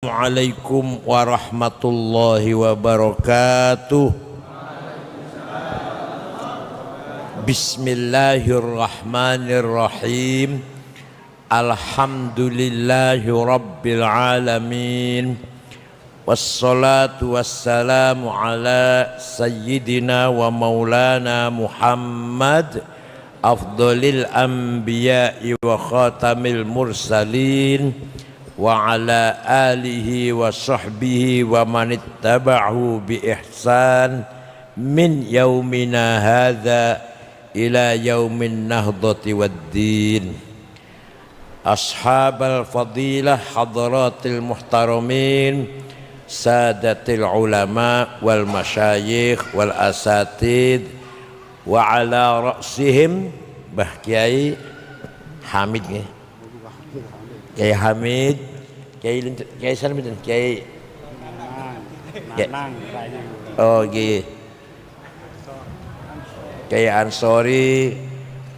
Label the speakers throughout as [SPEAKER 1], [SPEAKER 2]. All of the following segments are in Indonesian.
[SPEAKER 1] Assalamualaikum warahmatullahi wabarakatuh. Bismillahirrahmanirrahim. Alhamdulillahi rabbil alamin. Wassalatu wassalamu ala sayyidina wa maulana Muhammad afdhalil anbiya'i wa khatamil mursalin wa ala alihi wa sahbihi wa man ittaba'ahu bi ihsan min yaumina hadza ila yaumin nahdati waddin. Ashabal fadilah hadratil muhtaramin sadatil ulama wal masyayikh wal asatid wa ala ra'sihim Mbah Kiai Hamid nggih. Kiai Hamid, Kiai Salim dan Kiai oh nggih. Kiai Ansori,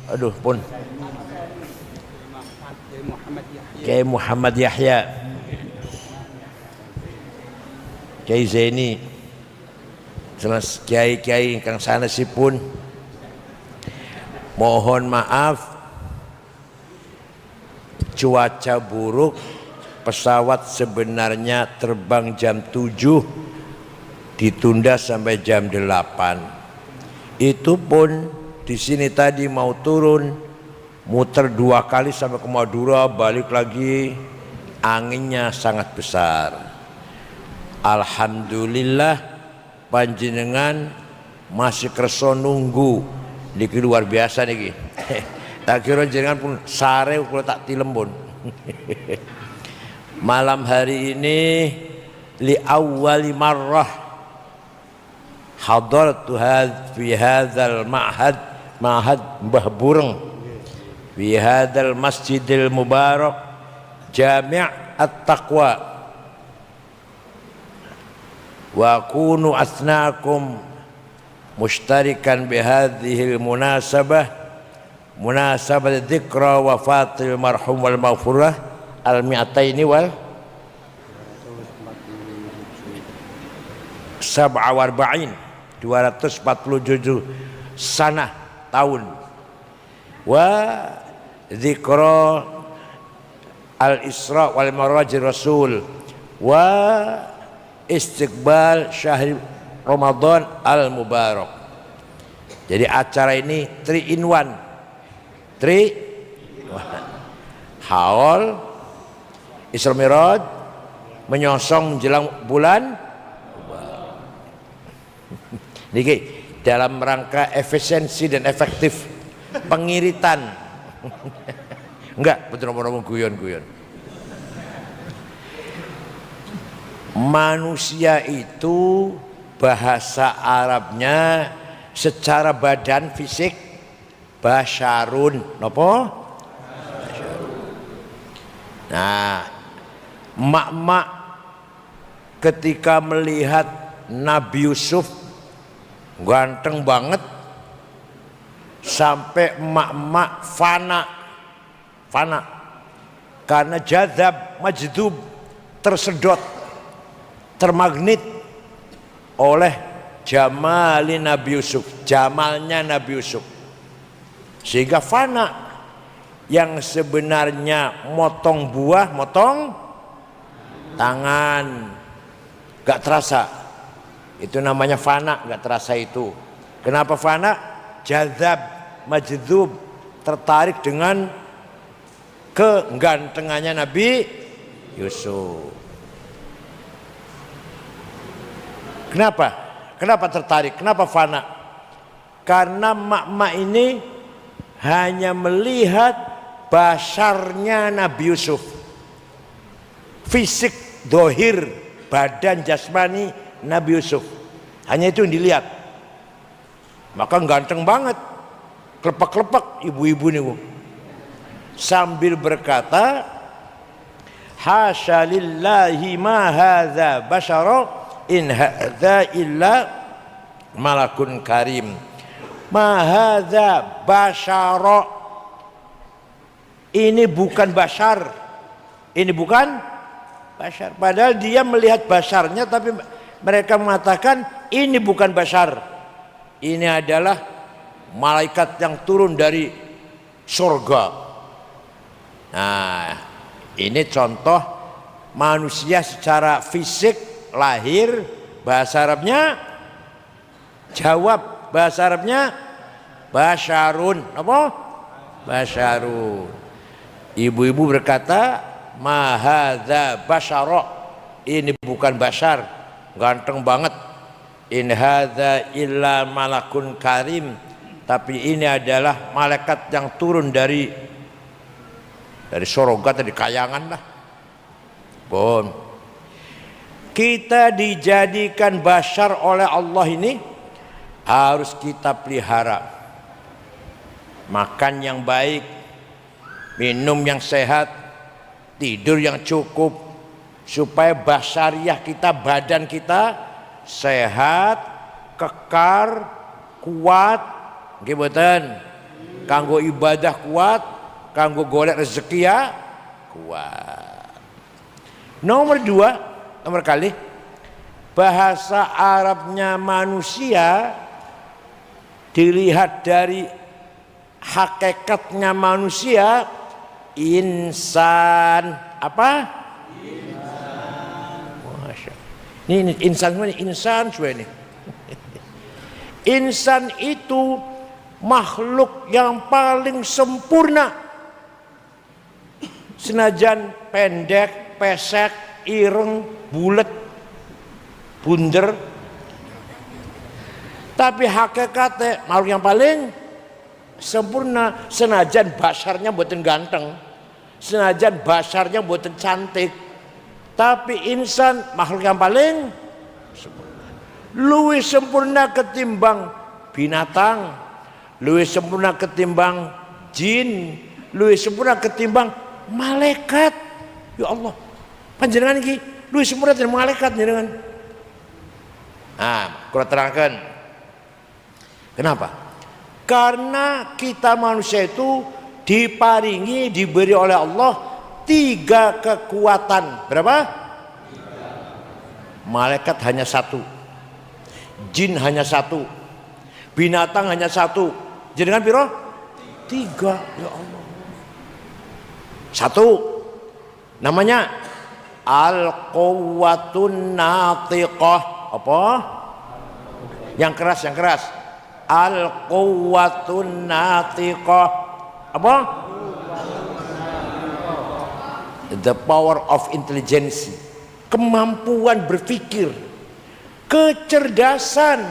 [SPEAKER 1] aduh pun Kiai Muhammad Yahya, Kiai Zaini, jelas kiai-kiai ingkang sanesipun mohon maaf cuaca buruk, pesawat sebenarnya terbang jam 7 ditunda sampai jam 8. Itu pun di sini tadi mau turun muter 2 kali sampai ke Madura, balik lagi, anginnya sangat besar. Alhamdulillah panjenengan masih kerso nunggu niki luar biasa niki. Tak kira jenengan pun sare kula tak tilem pun. Malam hari ini li awwali marrah hadartu fi hadzal ma'had Mbah Bureng fi hadzal masjidil mubarak Jami' At-Taqwa wa kunu asnakum mushtarikan bi hadhil munasabah munasabat dzikra wafatil marhum wal maghfurah al-mi'ataini wal 47 247 sanah tahun wa dzikra al-Isra wal Mi'raj Rasul wa istiqbal syahr Ramadan al-Mubarak. Jadi acara ini 3 in 1. Haul Isra Mi'raj menyongsong menjelang bulan niki dalam rangka efisiensi dan efektif pengiritan. Enggak betul-betul guyon-guyon. Manusia itu bahasa Arabnya secara badan fisik basyarun, napa? Nah, emak-emak ketika melihat Nabi Yusuf ganteng banget sampai emak-emak fana karena jadzab majdub, tersedot, termagnet oleh jamalin Nabi Yusuf, jamalnya Nabi Yusuf, sehingga fana. Yang sebenarnya motong buah, motong tangan, gak terasa, itu namanya fana, gak terasa itu. Kenapa fana? Jadzab majdub, tertarik dengan kegantengannya Nabi Yusuf. Kenapa tertarik? Kenapa fana? Karena mak-mak ini hanya melihat basarnya Nabi Yusuf, fisik dohir badan jasmani Nabi Yusuf, hanya itu yang dilihat. Maka ganteng banget, kelepak-kelepak ibu-ibu nih, sambil berkata hasya lillahi ma hadza basyara in hadza illa malakun karim. Ma hadza basyara, ini bukan bashar, ini bukan Bashar. Padahal dia melihat basharnya, tapi mereka mengatakan ini bukan bashar. Ini adalah malaikat yang turun dari surga. Nah, ini contoh manusia secara fisik lahir, bahasa Arabnya jawab, bahasa Arabnya basyarun. Apa? Basyarun. Ibu-ibu berkata, ma hadza basyara, ini bukan bashar, ganteng banget. In hadza illa malakun karim, tapi ini adalah malaikat yang turun dari surga, dari kayangan lah. Bon. Kita dijadikan bashar oleh Allah ini harus kita pelihara. Makan yang baik, minum yang sehat, tidur yang cukup, supaya basyariah kita, badan kita sehat, kekar, kuat, nggih mboten? Kanggo ibadah kuat, kanggo golek rezeki ya kuat. Nomor kali, bahasa Arabnya manusia dilihat dari hakikatnya manusia, insan. Apa? Insan. Ini insan, insan ini. Insan itu makhluk yang paling sempurna. Senajan pendek, pesek, ireng, bulat, bunder, tapi hakikatnya makhluk yang paling sempurna. Senajan basarnya mboten ganteng, senajan basarnya mboten cantik, tapi insan makhluk yang paling sempurna. Luwih sempurna ketimbang binatang, luwih sempurna ketimbang jin, luwih sempurna ketimbang malaikat. Ya Allah, panjenengan iki luwih sempurna dari malaikat jenengan. Nah, kalau terangkan kenapa? Karena kita manusia itu diparingi, diberi oleh Allah 3 kekuatan. Berapa? 3. Malaikat hanya 1, jin hanya 1, binatang hanya 1. Jenengan piro? 3. Ya Allah. 1 namanya al-quwwatun natiqah. Apa? Yang keras. Al-quwwatun natiqah. Apa? The power of intelligence, kemampuan berpikir, kecerdasan.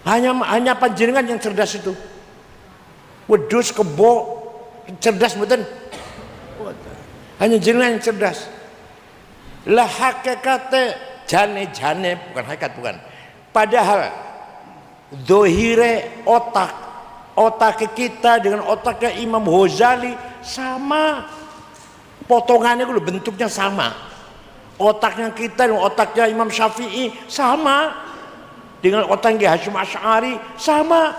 [SPEAKER 1] Hanya panjenengan yang cerdas itu. Wedhus kebo cerdas mboten? Hanya jenengan yang cerdas. Lah hakikate jane bukan hakikat, bukan. Padahal dohire otak kita dengan otaknya Imam Ghazali sama, potongannya itu bentuknya sama. Otaknya kita dengan otaknya Imam Syafi'i sama, dengan otaknya Hasyim Asy'ari sama.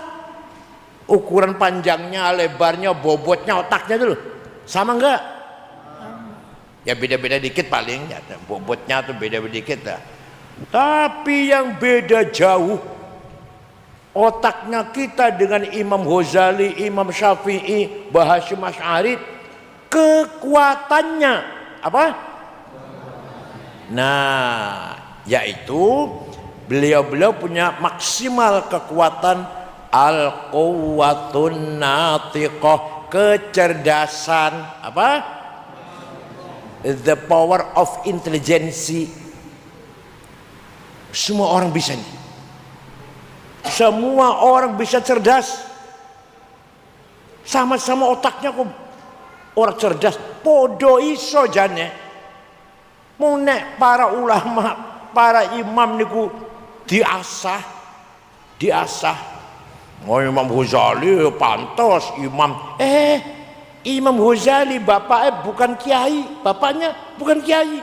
[SPEAKER 1] Ukuran panjangnya, lebarnya, bobotnya, otaknya dulu sama enggak? Ya beda-beda dikit paling, ya, bobotnya tuh beda-beda dikit lah. Tapi yang beda jauh otaknya kita dengan Imam Ghazali, Imam Syafi'i, Hasyim Asy'ari, kekuatannya apa? Nah, yaitu beliau punya maksimal kekuatan al-quwwatun natiqah, kecerdasan apa? The power of intelligence. Semua orang bisa nih. Semua orang bisa cerdas. Sama-sama otaknya kok orang cerdas. Podo iso jane. Mau nek para ulama, para imam niku diasah. Mau Imam Ghazali pantas imam. Imam Ghazali bapaknya bukan kiai, bapaknya bukan kiai.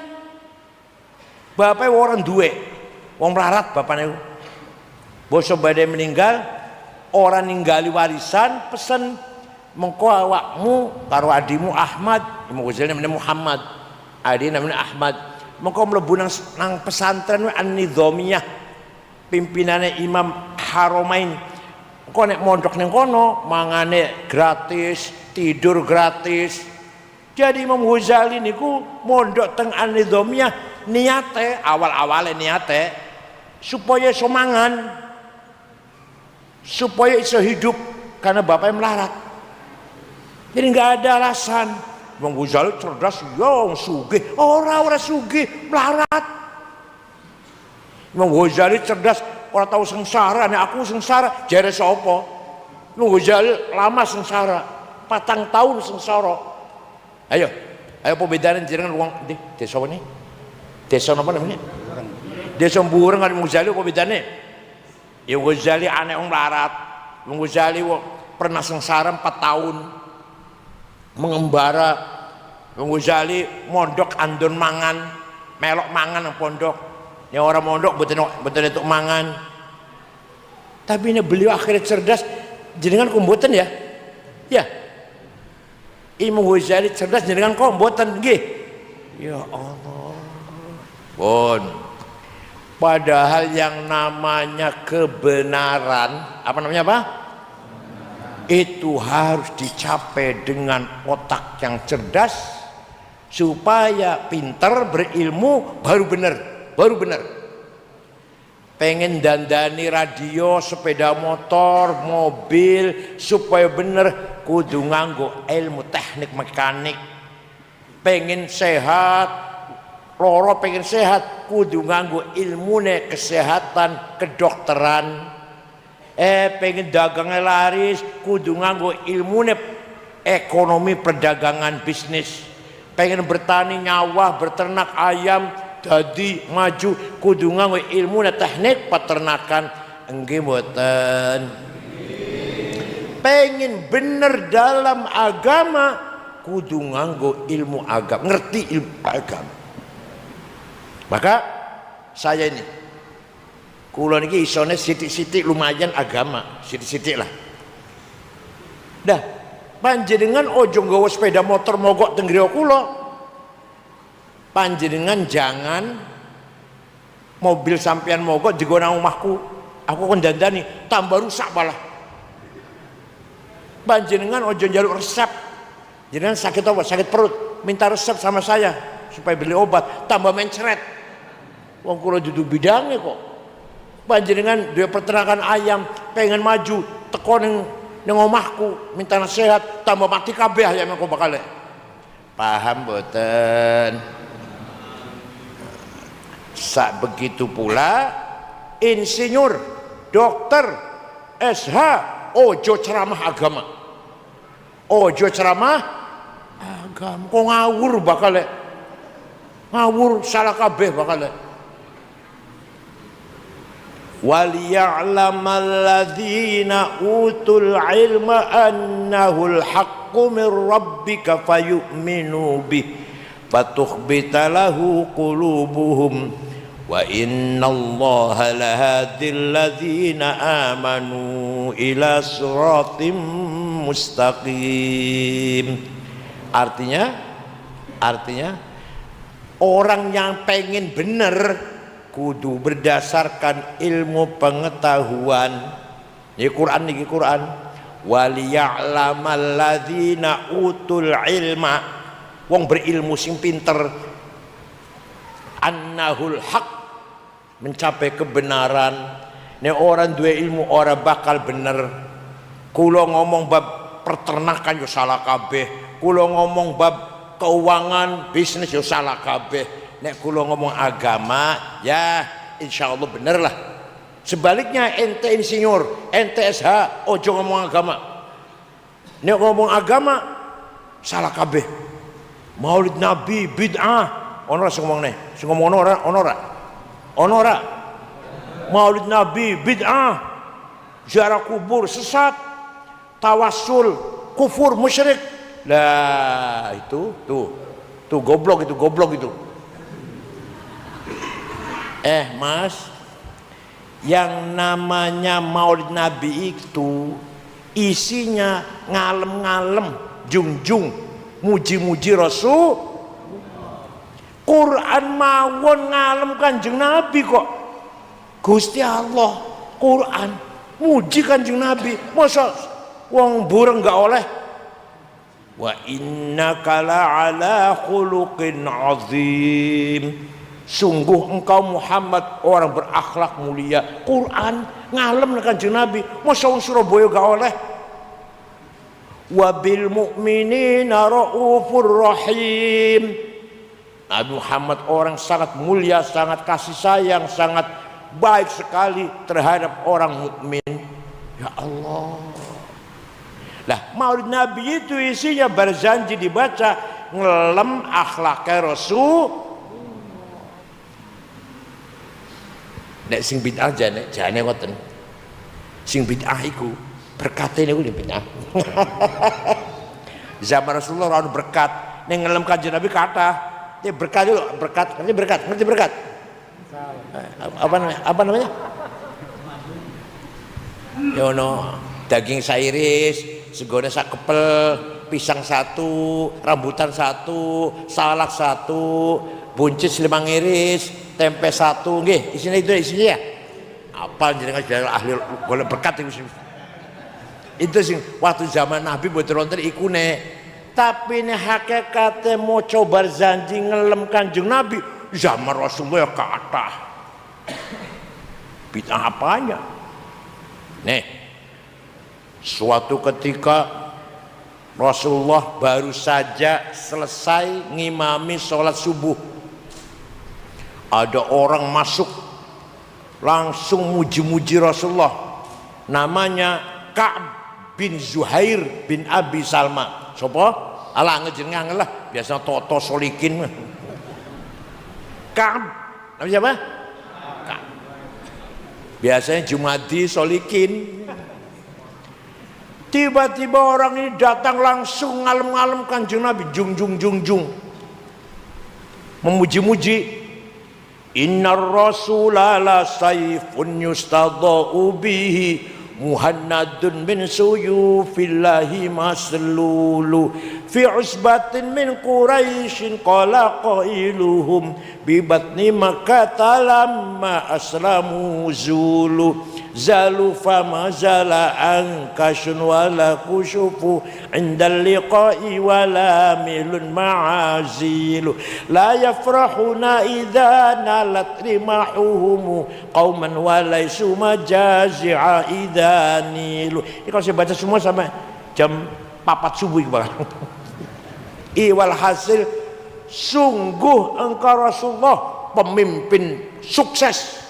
[SPEAKER 1] Bapaknya orang duwe, wong melarat bapaknya. Bosok badai meninggal, orang ninggali warisan, pesen mengko awakmu karo adimu Ahmad, Imam Ghazali namanya Muhammad. Adi namanya Ahmad. Mengko mlebu nang pesantren An-Nizamiyah. Pimpinannya Imam Haromain. Kok nek mondok ning kono mangane gratis, tidur gratis. Jadi Imam Ghazali niku mondok teng An-Nizamiyah niate awal-awale niate supaya iso mangan, supaya iso hidup karena bapaknya melarat. Jadi nggak ada alasan. Imam Ghazali cerdas, yo sugih, ora sugih, melarat. Imam Ghazali cerdas, ora tahu sengsara, nek aku sengsara, jare sapa? Imam Ghazali lama sengsara, 4 tahun sengsara. Ayo apa bedanya jenengan uang di desa ini? Desa apa namanya? Desa Bureng kan Imam Ghazali apa bedanya? Imam Ghazali aneh wong melarat. Imam Ghazali pernah sengsara 4 tahun. Mengembara. Imam Ghazali mondok andon mangan, melok mangan nang pondok. Yang orang mondok betul itu mangan. Tapi ini beliau akhirnya cerdas. Jenengan kumboten ya? Ya. Imam Ghazali cerdas jenengan kok mboten nggih. Ya Allah. Pun. Padahal yang namanya kebenaran, apa namanya apa? Itu harus dicapai dengan otak yang cerdas supaya pinter berilmu baru benar. Pengen dandani radio, sepeda motor, mobil supaya bener kudu nganggo ilmu teknik mekanik. Pengen sehat, loro pengen sehat kudu nganggo ilmune kesehatan kedokteran. Pengen dagangnya laris kudu nganggo ilmune ekonomi perdagangan bisnis. Pengen bertani nyawah, berternak ayam jadi maju kudu nganggo ilmune teknik peternakan. Nggih mboten. Pengen bener dalam agama kudu nganggo ilmu agama, ngerti ilmu agama. Maka saya ini kula niki isone sithik-sithik lumayan agama, sithik-sithik lah. Dah, panjenengan ojo nggawa sepeda motor mogok teng griya kula. Panjenengan jangan mobil sampean mogok digo nang omahku. Aku kon dandani tambah rusak malah. Panjenengan ojo njaluk resep. Jenengan sakit apa? Sakit perut, minta resep sama saya supaya beli obat, tambah mencret. Wong kula dudu bidange kok. Panjenengan duwe peternakan ayam, pengen maju, teko ning omahku, minta nasihat, tambah mati kabeh ayam kok bakal. Paham mboten? Sak begitu pula insinyur, dokter, SH, ojo ceramah agama. Ojo ceramah agama. Kok ngawur bakal. Ngawur salah kabeh bakal. وَلِيَعْلَمَ الَّذِينَ أُوتُوا الْعِلْمَ أَنَّهُ الْحَقُّ مِنْ رَبِّكَ فَيُؤْمِنُوا بِهِ فَتُخْبِتَ لَهُ قُلُوبُهُمْ وَإِنَّ اللَّهَ لَهَادِي الَّذِينَ آمَنُوا إِلَى صِرَاطٍ مُسْتَقِيمٍ. Artinya orang yang pengen benar kudu berdasarkan ilmu pengetahuan. Ini Quran niki Quran. Waliya'lamal ladzina utul ilma. Wong berilmu sing pinter. Annahul haq, mencapai kebenaran. Nek orang duwe ilmu ora bakal bener. Kula ngomong bab peternakan yo salah kabeh. Kula ngomong bab keuangan bisnis yo salah kabeh. Nek kula ngomong agama ya insyaallah bener lah. Sebaliknya ente insinyur, ente SH, ojo ngomong agama. Nek ngomong agama salah kabeh. Maulid Nabi bid'ah. Ono ora sing ngomong nih, sing ngomong ono ora. Maulid Nabi bid'ah. Ziarah kubur sesat. Tawassul kufur musyrik. Lah itu tuh goblok itu. Mas, yang namanya Maulid Nabi itu isinya ngalem-ngalem, jungjung, muji-muji Rasul. Quran mawon ngalem Kanjeng Nabi kok. Gusti Allah Quran muji Kanjeng Nabi. Masa wong bureng enggak oleh? Wa innaka la'ala khuluqin azim. Sungguh engkau Muhammad orang berakhlak mulia. Quran ngalem Kanjeng Nabi. Masa wong Surabaya enggak oleh? Wa bil mu'minina raufur rahim. Nabi Muhammad orang sangat mulia, sangat kasih sayang, sangat baik sekali terhadap orang mukmin. Ya Allah. Lah Maulid Nabi itu isinya berjanji dibaca ngelem akhlaknya Rasul. Nek sing bid'ah jane ngoten. Sing bid'ah iku berkate niku bid'ah. Zaman Rasulullah ora berkat, ning ngelem Kanjeng Nabi kathah. Ini berkat dulu, ngerti berkat. Apa namanya? Yono daging sairis, segone sak kepel, pisang 1, rambutan 1, salak 1, buncis 5 iris, tempe 1, nggih, isinya ya. Apa jenengan sudah ahli golek berkat itu. Itu sing waktu zaman Nabi mboten wonten ikune. Tapi ini hakikatnya mau coba janji ngelem Kanjeng Nabi zaman Rasulullah ke atas. Bid'ah apanya? Nih, suatu ketika Rasulullah baru saja selesai ngimami sholat subuh. Ada orang masuk langsung muji-muji Rasulullah. Namanya Ka'ab bin Zuhair bin Abi Salma. Sopo? Alah ngejenengan lah, biasa Toto Solikin. Ka'ab, nama siapa? Ka'ab. Biasanya Jumadi Solikin. Tiba-tiba orang ini datang langsung ngalem-ngalem Kanjeng Nabi, jung. Memuji-muji. Innar rasula la sayfun yustadha'u bihi Muhammadun min suyufillahi maslulu fi usbatin min Quraisyin qala qailuhum bi batni Makkah lamma aslamu zulu zalu fama zala ankashun wala kushufu indal liqa'i wala milun ma'azilu la yafrahuna idha nalat rimahuhum qauman walaysu majazi'a idha nilu. Ini kalau saya baca semua sampai jam 4 subuh bahkan. Iwal hasil sungguh engkau Rasulullah pemimpin sukses,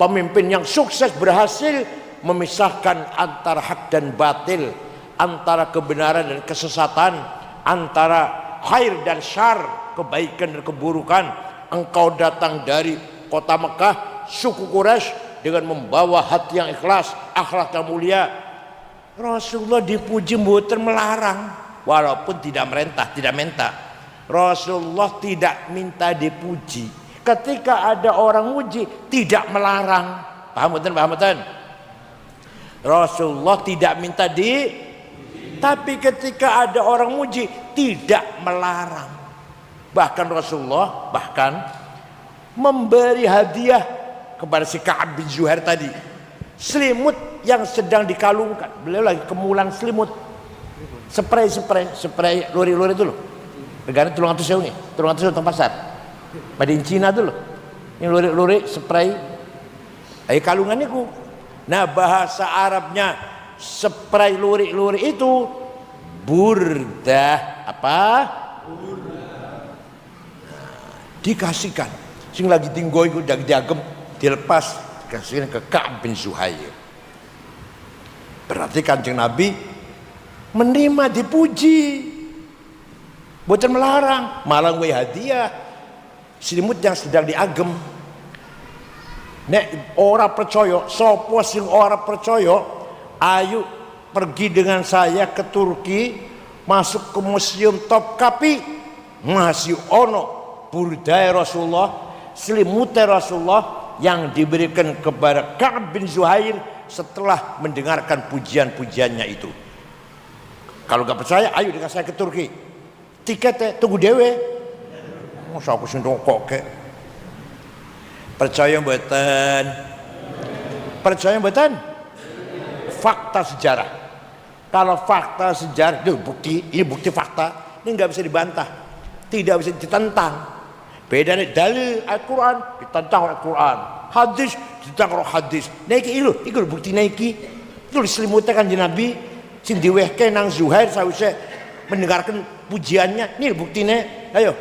[SPEAKER 1] pemimpin yang sukses berhasil memisahkan antara hak dan batil, antara kebenaran dan kesesatan, antara khair dan syar, kebaikan dan keburukan. Engkau datang dari kota Mekah, suku Quraisy dengan membawa hati yang ikhlas, akhlak yang mulia. Rasulullah dipuji mboten melarang, walaupun tidak merintah, tidak minta. Rasulullah tidak minta dipuji. Ketika ada orang muji tidak melarang. Paham betul? Rasulullah tidak minta tapi ketika ada orang muji tidak melarang. Bahkan Rasulullah memberi hadiah kepada si Ka'ab bin Zuhair tadi, selimut yang sedang dikalungkan. Beliau lagi kemulan selimut, spray luri-luri itu loh, regane 300.000 nih, 300.000 teng pasar Madin Cina tuh loh, ini luri-luri spray kalungan niku. Nah bahasa Arabnya spray luri-luri itu burdah. Apa? Dikasihkan sing lagi tinggo iku diagem dilepas dikasihkan ke Ka'ab bin Zuhair. Berarti Kanjeng Nabi menerima, dipuji, boten melarang, malah ngewe hadiah selimut yang sedang diagem. Nek ora percaya, sapa sing ora percaya, ayo pergi dengan saya ke Turki, masuk ke museum Topkapi, masih ono burdai Rasulullah, selimutnya Rasulullah yang diberikan kepada Ka'ab bin Zuhair setelah mendengarkan pujian-pujiannya itu. Kalau nggak percaya, ayo dengan saya ke Turki. Tiketnya tunggu dewe. masa aku sing rokokke. Percaya mboten? Percaya mboten? Fakta sejarah. Kalau fakta sejarah, ini bukti fakta, ini nggak bisa dibantah, tidak bisa ditentang. Beda nih dalil Al-Quran ditentang Al-Quran, hadis ditentang hadis. Naiki itu bukti naiki. Itu diselimutkan kanjeng Nabi, sing diwehke nang Zuhair sause mendengarkan pujiannya. Ini buktinya. Ayo,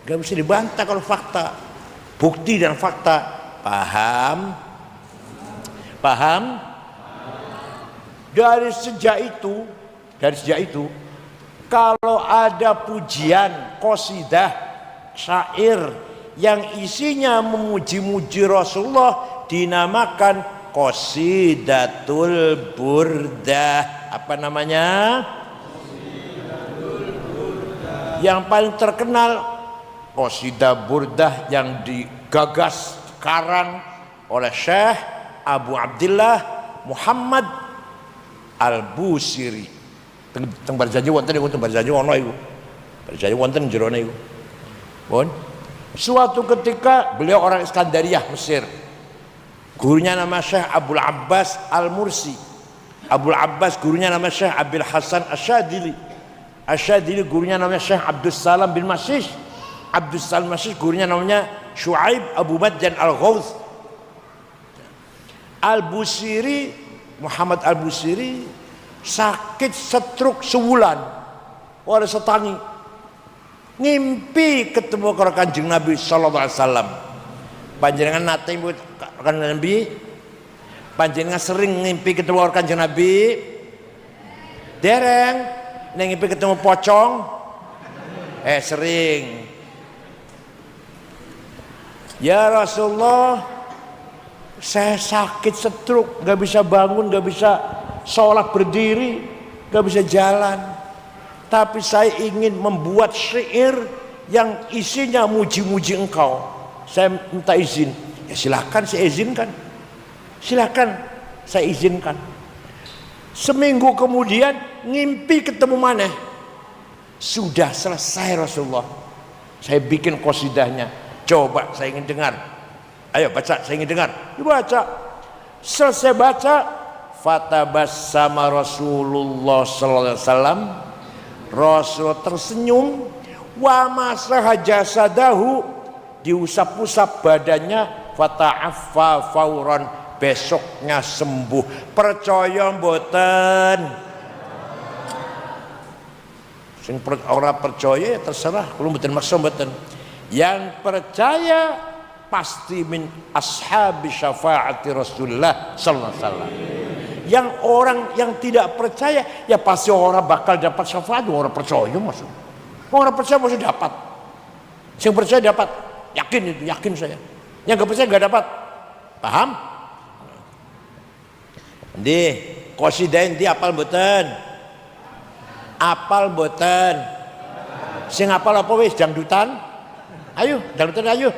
[SPEAKER 1] nggak bisa dibantah kalau fakta, bukti dan fakta. Paham? Paham? Dari sejak itu, kalau ada pujian, qasidah, syair yang isinya memuji-muji Rasulullah dinamakan qasidatul burdah. Apa namanya? Yang paling terkenal qasidah burdah yang digagas sekarang oleh Syekh Abu Abdillah Muhammad Al-Busiri. Teng Barjanji wonten niku, teng Barjanji ana iku. Barjanji wonten jerone iku. Pun suatu ketika beliau orang Iskandariyah Mesir. Gurunya nama Syekh Abdul Abbas Al-Mursi. Abdul Abbas gurunya nama Syekh Abil Hasan Asyadili. Asyadili gurunya namanya Syekh Abdul Salam bin Masih. Abdul Salam Masih gurunya namanya Syuaib Abu Madjan Al-Ghawth. Al-Busiri, Muhammad Al-Busiri sakit stroke sebulan. Ora setangi. Ngimpi ketemu karo Kanjeng Nabi sallallahu alaihi wasallam. Panjenengan nate kan Nabi? Panjenengan sering ngimpi ketemu karo Kanjeng Nabi? Dereng ning ngimpi ketemu pocong? Sering. Ya Rasulullah, saya sakit stroke, gak bisa bangun, gak bisa sholat berdiri, gak bisa jalan. Tapi saya ingin membuat syair yang isinya muji-muji engkau. Saya minta izin. Ya silakan, saya izinkan. Silakan, saya izinkan. Seminggu kemudian ngimpi ketemu mana? Sudah selesai Rasulullah. Saya bikin qasidahnya. Coba saya ingin dengar. Ayo baca, saya ingin dengar. Dibaca. Selesai baca, fatabassama Rasulullah sallallahu alaihi wasallam. Rasul tersenyum, wa masaha jasadahu, diusap-usap badannya, fata'affa fauran, besoknya sembuh. Percaya mboten? Sing ora percaya ya terserah, kulo mboten maksa mboten. Yang percaya pasti min ashabi syafaati Rasulullah sallallahu alaihi wasallam. Yang orang yang tidak percaya ya pasti orang bakal dapat syafaat. Orang percaya maksud. Orang percaya maksud dapat. Yang percaya dapat, yakin itu, yakin saya. Yang nggak percaya nggak dapat. Paham? Ndi qasidah ndi apal mboten? Apal mboten? Sing apal apa wis dangdutan? Ayo, dangdutan ayo.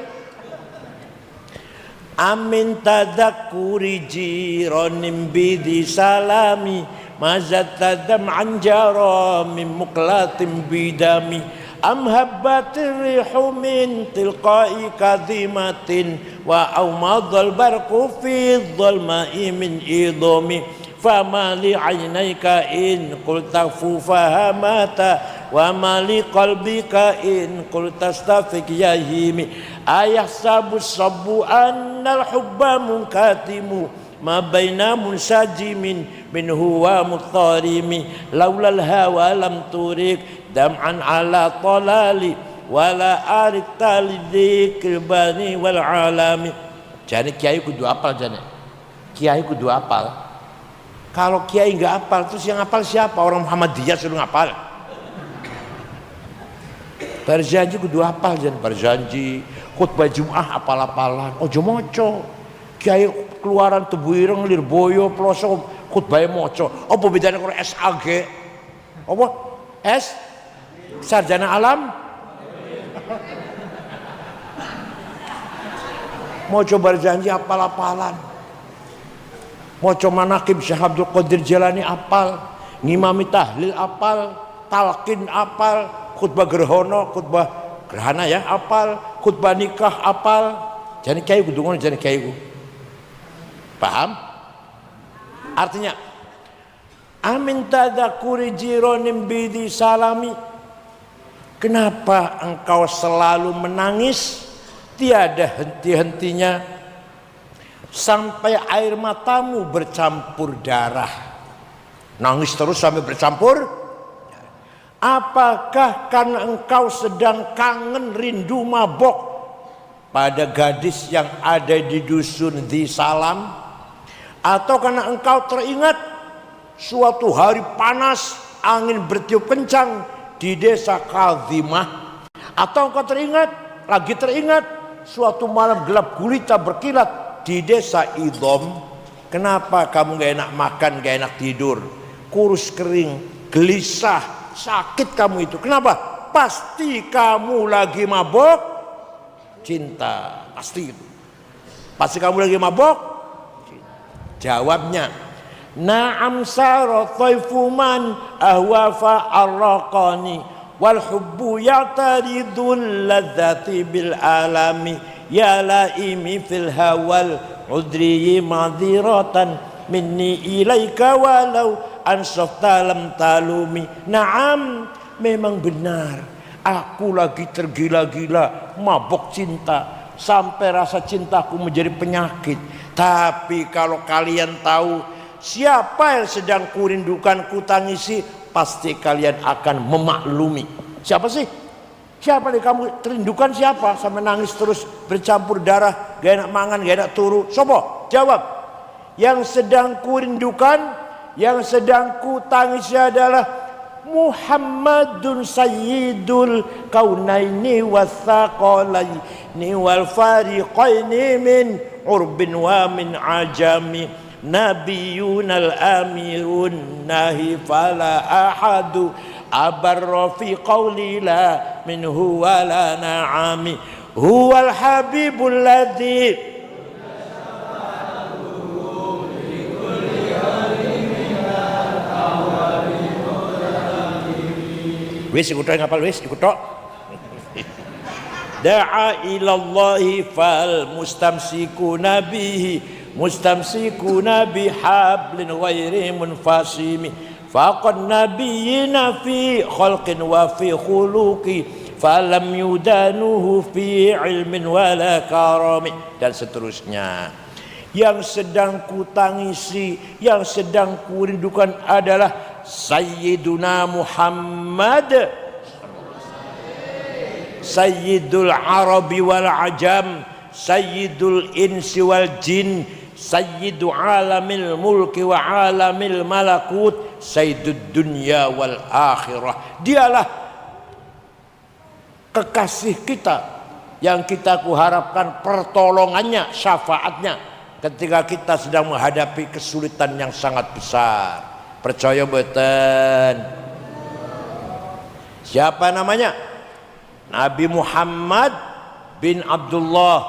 [SPEAKER 1] Amin tadakuri jironim bidi salami mazat tadam anjara min muklatim bidami am habbatir rihu min tilqai kadhimatin wa aumadhal barqu fi dhalma'i min idami fama li aynayka in qulta fufahamata wa ma li qalbika in qulta stafiq yahimi ayah sabu sabu annal hubba munkatimu ma baina munsajimin min huwa muttarimi laulal hawa lam turik dam'an ala talali wala arik talidikil bani wal alami. Jadi kiai kudu apal, jane kiai kudu apal. Kalau kiai nggak apal terus yang apal siapa? Orang Muhammadiyah suruh ngapal. Berjanji kudu apal, jangan berjanji. Khutbah Jum'ah apal-apalan. Ojo moco. Kiai keluaran Tebu Ireng, Lirboyo, Pelosok khutbahnya moco. Apa bedanya kalau SAG? Apa? S? Sarjana Alam? Moco berjanji apal-apalan. Moco manakib Syekh Abdul Qadir Jalani apal. Ngimami tahlil apal. Talqin apal. Khutbah gerhono, khutbah gerhana ya apal, khutbah nikah apal. Jadi kayu kudungan jadi kayu. Paham? Artinya amin tadzakuri jironim bidi salami. Kenapa engkau selalu menangis tiada henti-hentinya sampai air matamu bercampur darah? Nangis terus sampai bercampur. Apakah karena engkau sedang kangen, rindu, mabok pada gadis yang ada di dusun di Salam? Atau karena engkau teringat suatu hari panas, angin bertiup kencang di desa Kadhimah? Atau engkau lagi teringat suatu malam gelap gulita berkilat di desa Idhom? Kenapa kamu gak enak makan, gak enak tidur, kurus kering, gelisah, sakit kamu itu? Kenapa? Pasti kamu lagi mabok cinta. Pasti itu. Pasti kamu lagi mabok cinta. Jawabnya, na'am sara thaifu man ahwafa arraqani wal hubbu ya'taridul ladzati bil alami ya laimi fil hawal udri madhiratan minni ilaika walau ansafta lam talumi. Naam, memang benar aku lagi tergila-gila mabok cinta sampai rasa cintaku menjadi penyakit. Tapi kalau kalian tahu siapa yang sedang kurindukan, kutangisi, pasti kalian akan memaklumi. Siapa sih? Siapa nih kamu terindukan? Siapa? Sampai nangis terus bercampur darah, gak enak mangan, gak enak turu. Sopo? Jawab. Yang sedang kurindukan, yang sedang kutangisi adalah Muhammadun sayyidul kaunaini wathaqalaini wal fariqaini min urbin wa min ajami nabiyunal amirun nahi fala ahadu abarra fi qawli la minhu wala na'ami huwal habibul ladzi wis ikut ngapal wis ikut tok. Da'a ilallahi fal mustamsikuna bihi mustamsikuna bihablin ghairi munfasimi faqad nabiyina fi khalqin wa fi khuluqi falam yudanuhu fi ilmin wala karami, dan seterusnya. Yang sedang kutangisi, yang sedang kurindukan adalah Sayyiduna Muhammad, Sayyidul Arabi wal Ajam, Sayyidul Insi wal Jin, Sayyidu alamil mulki wa alamil malakut, Sayyidud dunya wal akhirah. Dialah kekasih kita yang kita kuharapkan pertolongannya, syafaatnya ketika kita sedang menghadapi kesulitan yang sangat besar. Percaya mboten? Siapa namanya? Nabi Muhammad bin Abdullah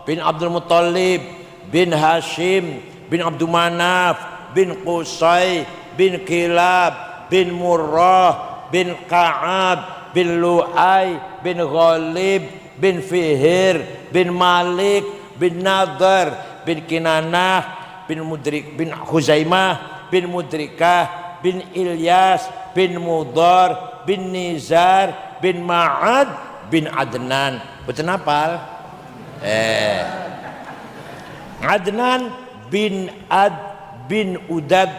[SPEAKER 1] bin Abdul Muttalib bin Hashim bin Abdul Manaf bin Qusay bin Kilab bin Murrah bin Ka'ab bin Lu'ay bin Ghalib bin Fihir bin Malik bin Nadar bin Kinanah bin Mudrik bin Khuzaimah bin Mudrikah bin Ilyas bin Mudar bin Nizar bin Ma'ad bin Adnan. Betul napal? Adnan bin Ad bin Udad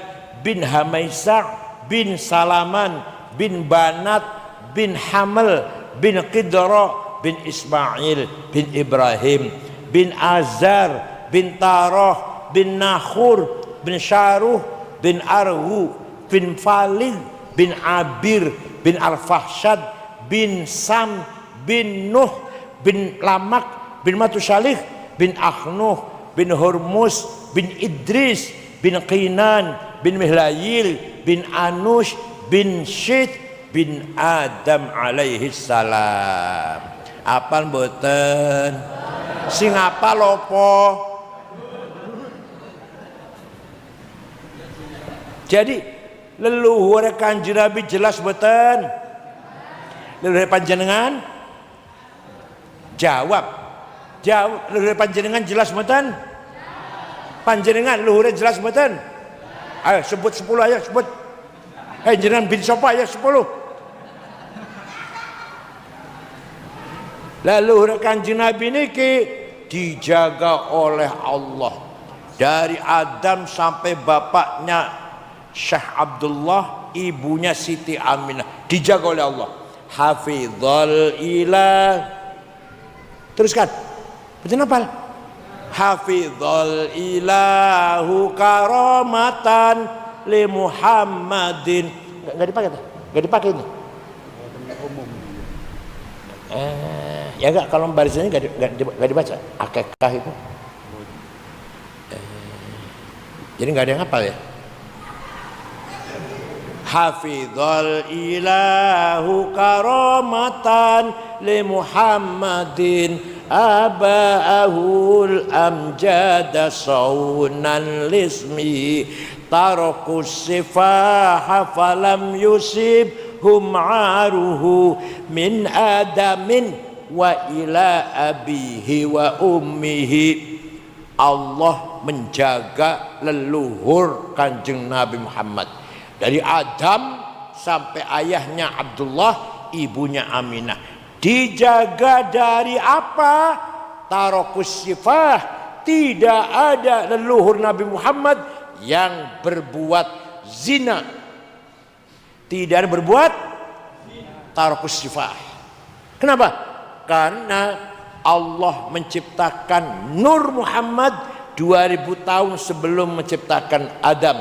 [SPEAKER 1] bin Hamaisa bin Salaman bin Banat bin Hamal bin Qidra bin Ismail bin Ibrahim bin Azar bin Tarah bin Nahur bin Syaruh bin Arhu bin Falid bin Abir bin Al-Fahshad bin Sam bin Nuh bin Lamak bin Matusalih bin Akhnuh bin Hormuz bin Idris bin Qinan bin Mihlayil bin Anush bin Syed bin Adam alaihi salam. Apal mboten? Sing apal apa? Jadi leluhur Kanjeng Nabi jelas mboten? Leluhur panjenengan Jawab. Jawab. Luhur panjenengan jelas mboten? Panjenengan luhur jelas mboten? Ayo sebut 10 ayo sebut. Jenengan bin sapa ayo 10. Lalu Kanjeng Nabi niki dijaga oleh Allah dari Adam sampai bapaknya Syekh Abdullah, ibunya Siti Aminah, dijaga oleh Allah. Hafizul ilah. Teruskan. Betul apa? Hafizul ilahu karamatan li Muhammadin. Enggak dipakai tuh. Enggak dipakai ini. Ya enggak, kalau barisannya enggak dibaca. Akekah itu. Jadi enggak ada yang hafal ya. Hafizul ilahu karamatan li Muhammadin aba'ahul amjada saunan lismi tarakus sifaha falam yusibhum aruhu min adamin wa ila abihi wa ummihi. Allah menjaga leluhur Kanjeng Nabi Muhammad dari Adam sampai ayahnya Abdullah, ibunya Aminah. Dijaga dari apa? Tarokus sifah. Tidak ada leluhur Nabi Muhammad yang berbuat zina. Tidak ada berbuat tarokus sifah. Kenapa? Karena Allah menciptakan Nur Muhammad 2000 tahun sebelum menciptakan Adam.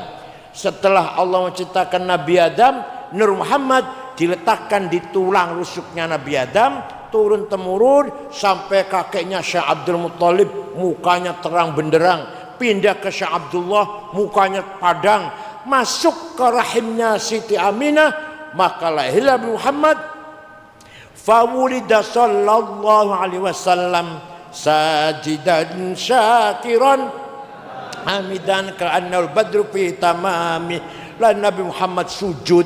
[SPEAKER 1] Setelah Allah menciptakan Nabi Adam, Nur Muhammad diletakkan di tulang rusuknya Nabi Adam, turun temurun sampai kakeknya Syekh Abdul Muttalib, mukanya terang benderang, pindah ke Syekh Abdullah, mukanya padang, masuk ke rahimnya Siti Aminah, maka lahirlah Nabi Muhammad. Fawulida sallallahu alaihi wasallam sajidan syakiran hamidan ka'annal badru fi tamami. Lalu Nabi Muhammad sujud,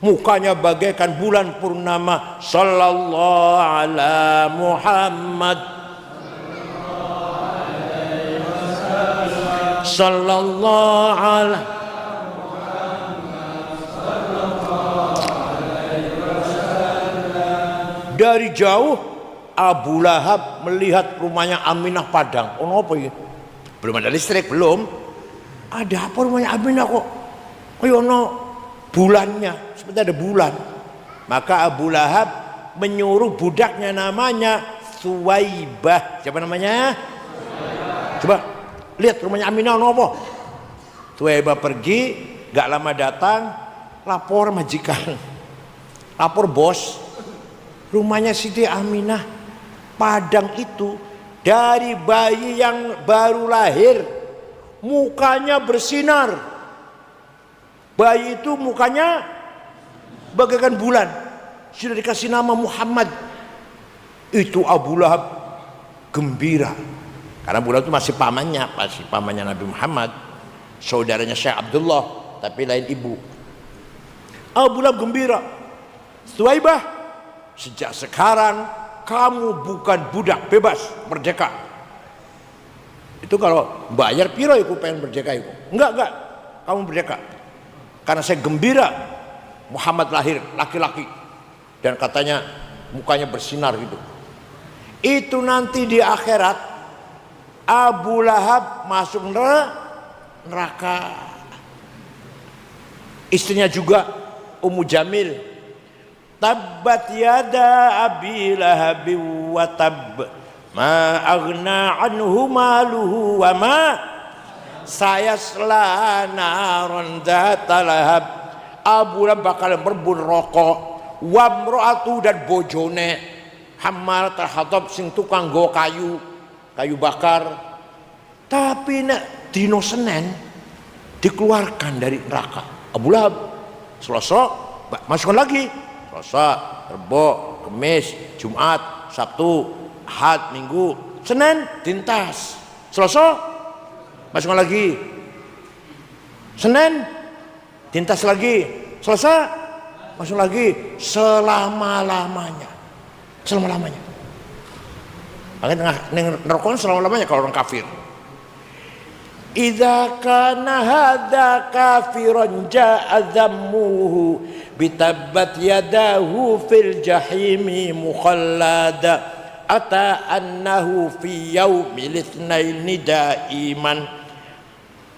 [SPEAKER 1] mukanya bagaikan bulan purnama. Sallallahu ala Muhammad, sallallahu ala. Dari jauh Abu Lahab melihat rumahnya Aminah padang. Oh apa ya? Belum ada listrik, belum. Ada apa rumahnya Aminah kok? Kayak ono bulannya, seperti ada bulan. Maka Abu Lahab menyuruh budaknya namanya Suwaibah. Siapa namanya? Coba lihat rumahnya Aminah ono apa? Suwaibah pergi, gak lama datang, lapor majikan, lapor bos. Rumahnya Siti Aminah padang itu, dari bayi yang baru lahir mukanya bersinar. Bayi itu mukanya bagaikan bulan. Sudah dikasih nama Muhammad. Itu Abu Lahab gembira, karena Abu Lahab itu masih pamannya Nabi Muhammad, saudaranya Syekh Abdullah, tapi lain ibu. Abu Lahab gembira. Suwaibah, sejak sekarang kamu bukan budak, bebas, merdeka. Itu kalau bayar piro iku pengen merdeka iku. Enggak, kamu merdeka. Karena saya gembira Muhammad lahir laki-laki dan katanya mukanya bersinar gitu. Itu nanti di akhirat Abu Lahab masuk neraka. Istrinya juga Ummu Jamil. Tabbat yada Abi Lahab wa tab ma aghna anhu maluhu wa ma sayasla naran dzata lahab. Abu Lahab bakal merbun rokok, wa mraatu dan bojone hammal terhadap sing tukang go kayu bakar. Tapi nek dino Senin dikeluarkan dari neraka. Abu Lahab Selasa masukkan lagi. Selasa, Rebo, Kamis, Jumat, Sabtu, Ahad, Minggu, Senin tintas. Selasa masukkan lagi. Senin tintas lagi. Selasa masuk lagi selama-lamanya. Makanya neraka selama-lamanya kalau orang kafir. Idza kana hadza kafiran ja'a dhammuhu bitabbat yadahu fil jahimi mukhallada ata annahu fi yaumil itsnaini daiman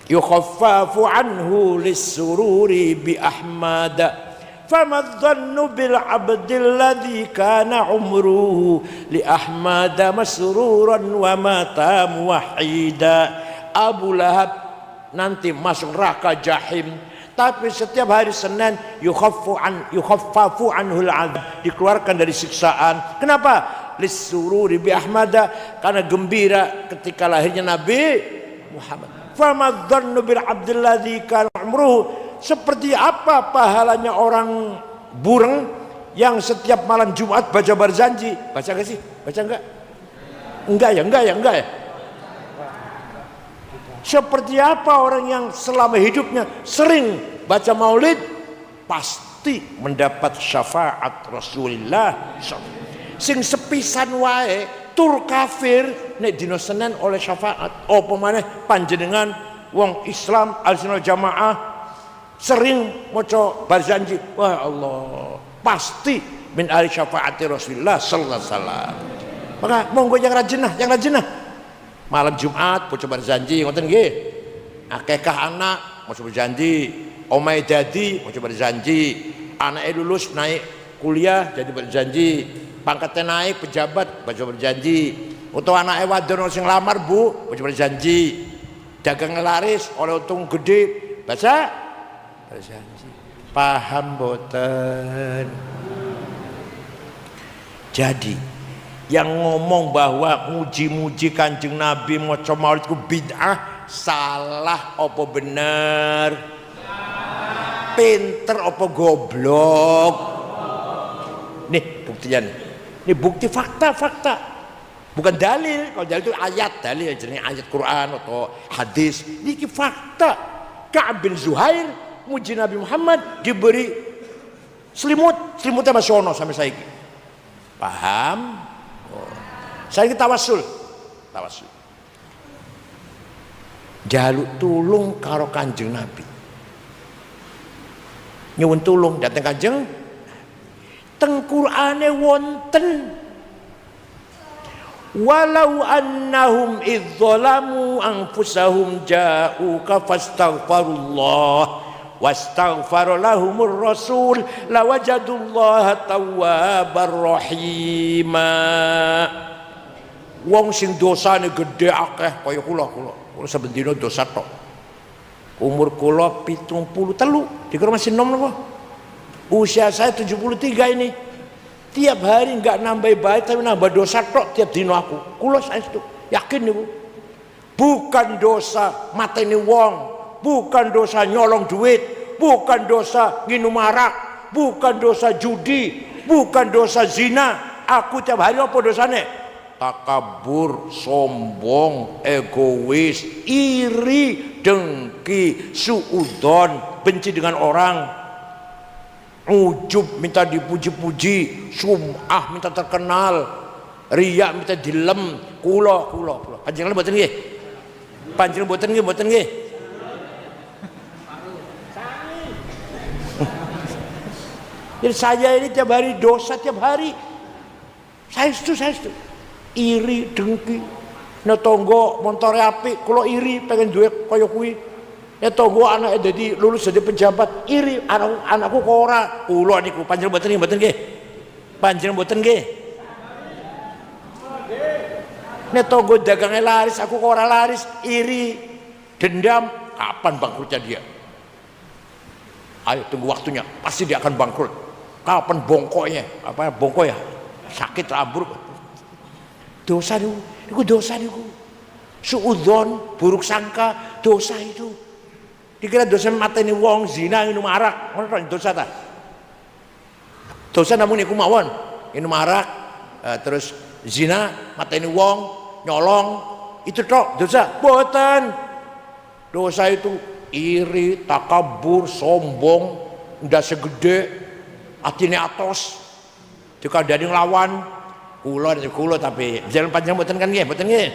[SPEAKER 1] yukhaffafu anhu lis-sururi bi ahmada fama dhannu bil abdil ladzi kana umruhu li ahmada masruran wa mata muwahhida. Abu Lahab nanti masuk neraka jahim, tapi setiap hari Senin yukhaffafu anhul adzab, dikeluarkan dari siksaan. Kenapa? Lisururi bi ahmada, karena gembira ketika lahirnya Nabi Muhammad. Fama dhannu bil abdil ladzi kana umruhu, seperti apa pahalanya orang bureng yang setiap malam Jumat baca berjanji. Baca enggak sih? Baca enggak? Enggak ya. Seperti apa orang yang selama hidupnya sering baca maulid, pasti mendapat syafaat Rasulullah. Sing sepisan wae tur kafir nek dina Senin oleh syafaat. Apa maneh panjenengan wong Islam Ahlussunnah Jamaah sering maca berjanji, wah Allah pasti min ahli syafaati Rasulullah sallallahu alaihi wasallam. Maka monggo yang rajin. Malam Jumat maca berjanji ngoten nggih. Akikah anak maca berjanji, omahe dadi maca berjanji, anake lulus naik kuliah jadi berjanji, pangkatnya naik pejabat baca berjanji, utawa anake wadon sing lamar Bu baca berjanji, dagang laris oleh untung gede baca berjanji. Paham boten? Jadi yang ngomong bahwa muji-muji Kanjeng Nabi maca maulid ku bid'ah, salah apa bener? Pinter apa goblok? Nih buktinya nih. Ini bukti fakta. Bukan dalil. Kalau dalil itu ayat, dalil jenis ayat Quran atau hadis. Ini fakta. Ka'ab bin Zuhair muji Nabi Muhammad diberi selimutnya masih ono sampai saiki. Paham? Saya kita tawasul. Jaluk tulung karo Kanjeng Nabi. Nyuwun tulung dateng Kanjeng. Teng Qur'ane wonten walau annahum idzalamu anfusahum ja'uka fastaghfirullah wastaghfara lahumur rasul lawajadullaha tawwabar rahima. Wong sing dosane gedhe akeh kaya kula saben dina dosa tok. Umur kula 73, dikira masih nom napa? Usia saya 73 ini. Tiap hari enggak nambah baik tapi nambah dosa tok tiap dina aku. Kula saestu yakin niku. Bukan dosa mateni wong, bukan dosa nyolong duit, bukan dosa nginum arak, bukan dosa judi, bukan dosa zina. Aku tiap hari apa dosane? Takabur, sombong, egois, iri, dengki, suudon, benci dengan orang, ujub minta dipuji-puji, sum'ah minta terkenal, riya minta dilem. Kula panjenengan mboten nggih? Panjenengan mboten nggih? Jadi saya ini tiap hari dosa, tiap hari saestu iri, dengki. Nek tangga montore apik, kula iri pengen duwe kaya kuwi. Nek tangga anake dadi lulus dadi pejabat, iri anakku kok ora. Kula niku panjenengan mboten nggih? Panjenengan mboten nggih? Nek tangga dagange laris, aku kok ora laris, iri, dendam. Kapan bangkrutnya dia? Ayo tunggu waktunya, pasti dia akan bangkrut. Kapan bongkoknya? Apa bongkok ya? Sakit ambruk. Dosa niku. Suudzon, buruk sangka, dosa itu. Dikira dosa mateni wong, zina, minum arak, ngono dosa ta? Dosa namun iku mawon, minum arak, terus zina, mateni wong, nyolong, itu tok dosa. Boten. Dosa itu iri, takabur, sombong, ndak segede, atine atos, dikandani lawan, Kulo tapi jalan panjang mboten kan nggih, mboten nggih.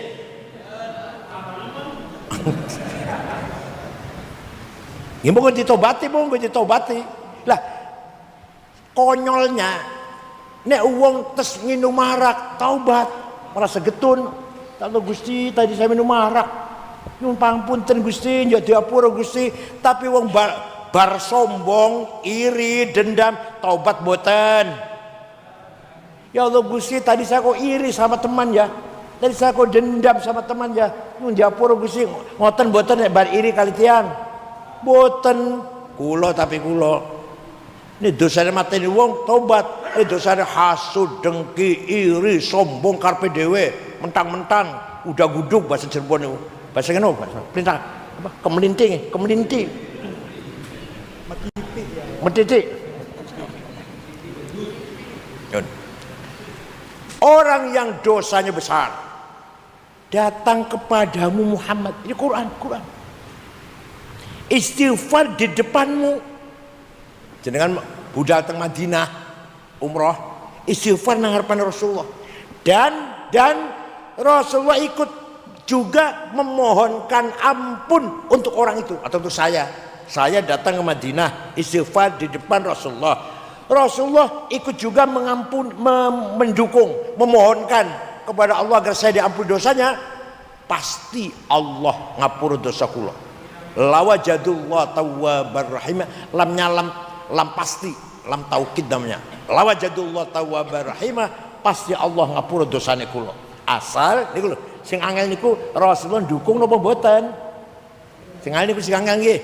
[SPEAKER 1] Ya monggo ditobati. Lah konyolnya nek wong tes minum arak taubat merasa getun. Kalau Gusti tadi saya minum arak. Nyuwun pangapunten Gusti, njuk diapura Gusti, tapi wong bar sombong, iri, dendam, taubat mboten. Ya Allah Gusti, tadi saya kok iri sama teman ya. Tadi saya kok dendam sama teman ya. Nyuwun diapura Gusti, ngoten mboten nek bar iri kali tiyang. Boten kulo tapi kulo ini dosane mateni wong tobat, ini dosane hasud, dengki, iri, sombong karepe dhewe, mentang-mentang udah gudug bahasa Cirebon niku. Bahasa kene bahasa perintah apa? Kemelinting. Metitik. Orang yang dosanya besar datang kepadamu Muhammad, ini Quran. Istighfar di depanmu. Jenengan budal teng Madinah umroh, istighfar nang ngarepan Rasulullah. Dan Rasulullah ikut juga memohonkan ampun untuk orang itu atau untuk saya. Saya datang ke Madinah, istighfar di depan Rasulullah. Rasulullah ikut juga mendukung, memohonkan kepada Allah agar saya diampuni dosanya. Pasti Allah ngapura dosa kula. Lawajadullah tawwabar rahim, lam pasti, lam taukid namanya. Lawajadullah tawwabar rahim, pasti Allah ngapura dosane kula. Asal niku lho, sing angel niku Rasulullah dukung napa mboten? Sing angel niku sing angel nggih.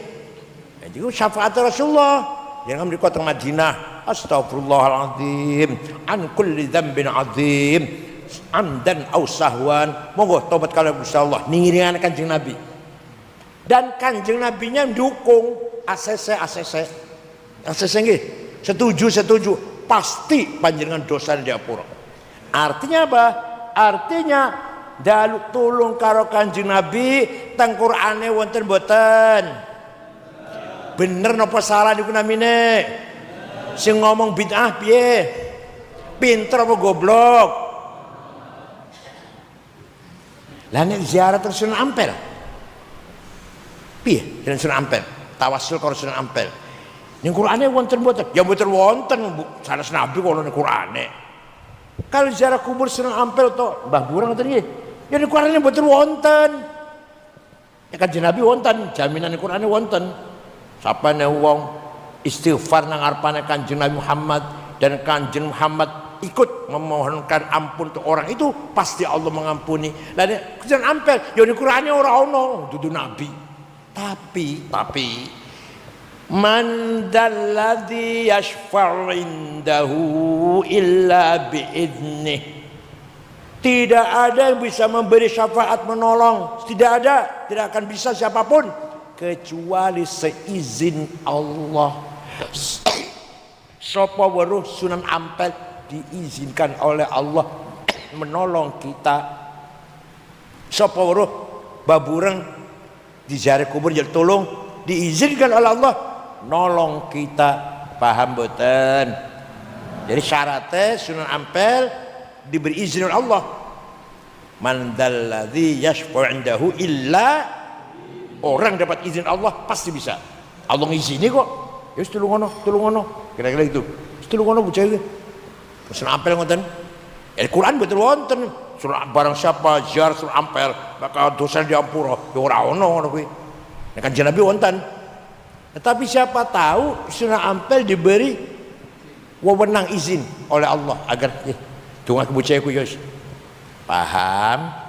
[SPEAKER 1] Niku syafaat Rasulullah. Jangan mriko teng Madinah, astagfirullahalazim an kulli dzambin azim amdan aw sahwan. Monggo tobat kalau Gusti Allah ningiringan Kanjeng Nabi. Dan Kanjeng Nabinya mendukung ACC nggih. Setuju. Pasti panjenengan dosa diapura. Artinya apa? Artinya dalu tulung karo Kanjeng Nabi teng Qur'ane wonten boten? Bener napa salah niku namine? Sing ngomong bid'ah piye? Pinter apa goblok? Lah nek ziarah terus Sunan Ampel. Piye dengan Sunan Ampel? Tawasul karo Sunan Ampel. Ning Qur'ane wonten mboten? Ya mboten wonten, sanes Nabi kula ning Qur'ane. Kalau ziarah kubur Sunan Ampel to Mbah Burang ngoten nggih. Ya ning Qur'ane mboten wonten. Ya Kanjeng Nabi wonten, jaminan ning Qur'ane wonten. Sapane wong istighfar nang ngarepane Kanjeng Nabi Muhammad dan Kanjeng Muhammad ikut memohonkan ampun untuk orang itu, pasti Allah mengampuni. Lah nek Sunan Ampel ya ning Qur'ane ora ono dudu Nabi. Tapi man dalladzi yashfa'u indahu illa bi'idnih. Tidak ada yang bisa memberi syafaat menolong, tidak akan bisa siapapun kecuali seizin Allah. Sapa weruh Sunan Ampel diizinkan oleh Allah menolong kita. Sapa weruh Babureng di ziarah kubur jadi tolong diizinkan oleh Allah nolong kita. Paham boten? Jadi syaratnya Sunan Ampel diberi izin oleh Allah. Man dalladzi yashfa'u indahu illa, orang dapat izin Allah pasti bisa. Allah ngizini kok. Ya tulung ono. Kira-kira gitu. Tulung ono bocah iki. Sunan Ampel ngoten. Al-Qur'an betul wonten. Barang siapa ziarah Sunan Ampel maka dosa diampura. Ya ora ono ngono kuwi. Nek Kanjeng Nabi wonten. Tetapi siapa tahu Sunan Ampel diberi wewenang izin oleh Allah agar donga bocah iku ya. Paham?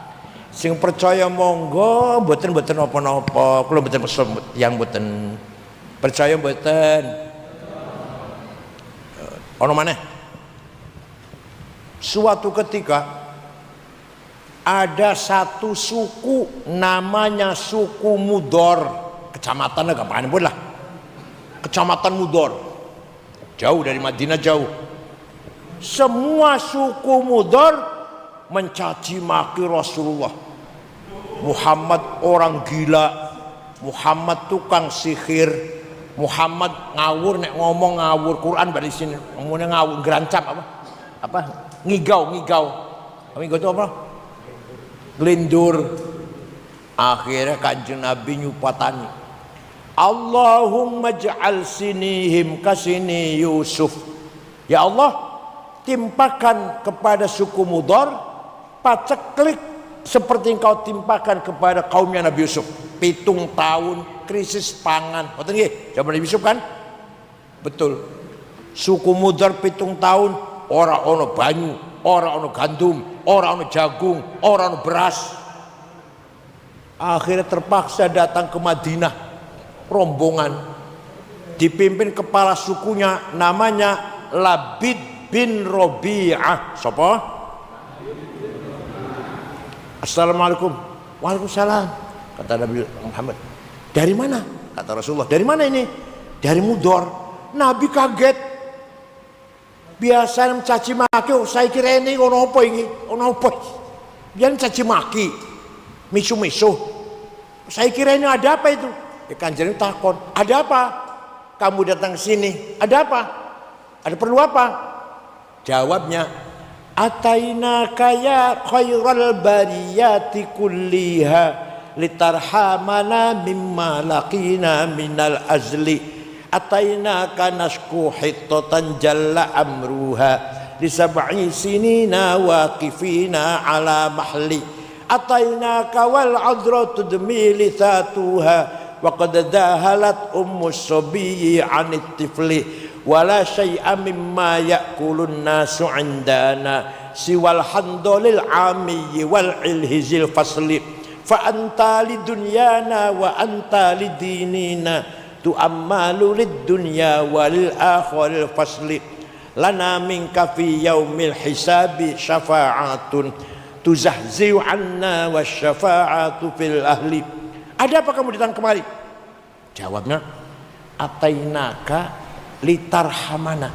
[SPEAKER 1] Sing percaya monggo, mboten napa-napa. Kula mboten pesen yang mboten percaya mboten. Ono maneh. Suatu ketika ada satu suku namanya suku Mudor, kecamatan gampang pun lah, kecamatan Mudor, jauh dari Madinah jauh. Semua suku Mudor mencaci maki Rasulullah. Muhammad orang gila, Muhammad tukang sihir, Muhammad ngawur, nek ngomong ngawur. Quran dari sini ngomongnya ngawur, gerancap apa ngigau Kami nggo apa? Glindur. Akhirnya Kanjeng Nabi nyupatani, Allahumma ja'al sinihim kasini Yusuf. Ya Allah, timpakan kepada suku Mudhar paceklik seperti engkau timpakan kepada kaumnya Nabi Yusuf. 7 tahun krisis pangan. Ngoten nggih, zaman Nabi Yusuf kan? Betul. Suku Mudhar 7 tahun ora ono banyu, ora ono gandum, ora ono jagung, ora ono beras. Akhirnya terpaksa datang ke Madinah rombongan dipimpin kepala sukunya namanya Labid bin Robi'ah. Sapa? Assalamualaikum. Waalaikumsalam. Kata Nabi Muhammad. Dari mana? Kata Rasulullah. Dari mana ini? Dari Mudhar. Nabi kaget. Biasa mencaci maki, saya kira ini ono apa ini? Ono apa? Biar caci maki. Misu-misu. Saya kira ini ada apa itu? Ya Kanjeng takon, ada apa? Kamu datang sini, ada apa? Ada perlu apa? Jawabnya, atainaka ya khairal bariyati kulliha litarhamana mimma laqina minal azli. Atainaka nashku hittatan jalla amruha lisab'i sinina waqifina ala mahli. Atainaka wal adratu dmili thatuha wa qad dahalat ummus sabiyyi 'anit tifli wala syai'a mimma ya'kulun nasu 'indana siwal handalil 'amiyyi wal ilhizil fasli fa anta lidunyana wa anta lidinina tu'ammalu lid-dunya walil akhiril fasli lana minka fi yaumil hisabi syafa'atun tuzahzi'u anna wasyafa'atu fil ahli. Ada apa kamu datang kemari? Jawabnya, atainaka litarhamana.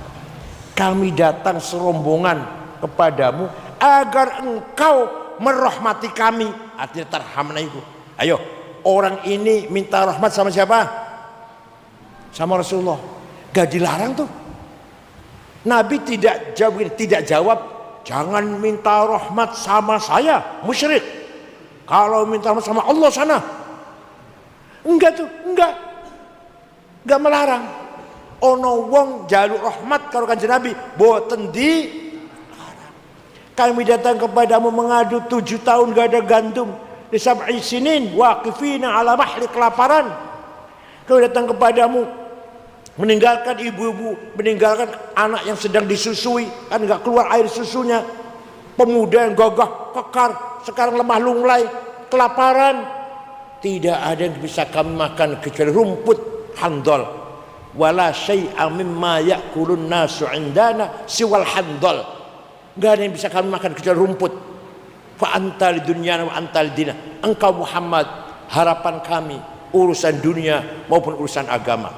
[SPEAKER 1] Kami datang serombongan kepadamu agar engkau merahmati kami. Artinya tarhamana itu. Ayo, orang ini minta rahmat sama siapa? Sama Rasulullah. Gak dilarang tuh. Nabi tidak jawab, jangan minta rahmat sama saya, musyrik. Kalau minta rahmat sama Allah sana. Enggak tuh, enggak melarang. Ono wong jaluk rahmat karo Kanjeng Nabi, boten di larang. Kami datang kepadamu mengadu 7 tahun gak ada gandum, di sab'i sinin waqifina ala mahli, kelaparan. Kami datang kepadamu meninggalkan ibu-ibu, meninggalkan anak yang sedang disusui, kan nggak keluar air susunya. Pemuda yang gagah, kekar, sekarang lemah lunglai, kelaparan. Tidak ada yang bisa kami makan kecuali rumput handal. Wala syai'a mimma ya'kulun nasu 'indana siwal handal. Nggak ada yang bisa kami makan kecuali rumput. Fa anta lidunyana wa anta lidina. Engkau Muhammad, harapan kami urusan dunia maupun urusan agama.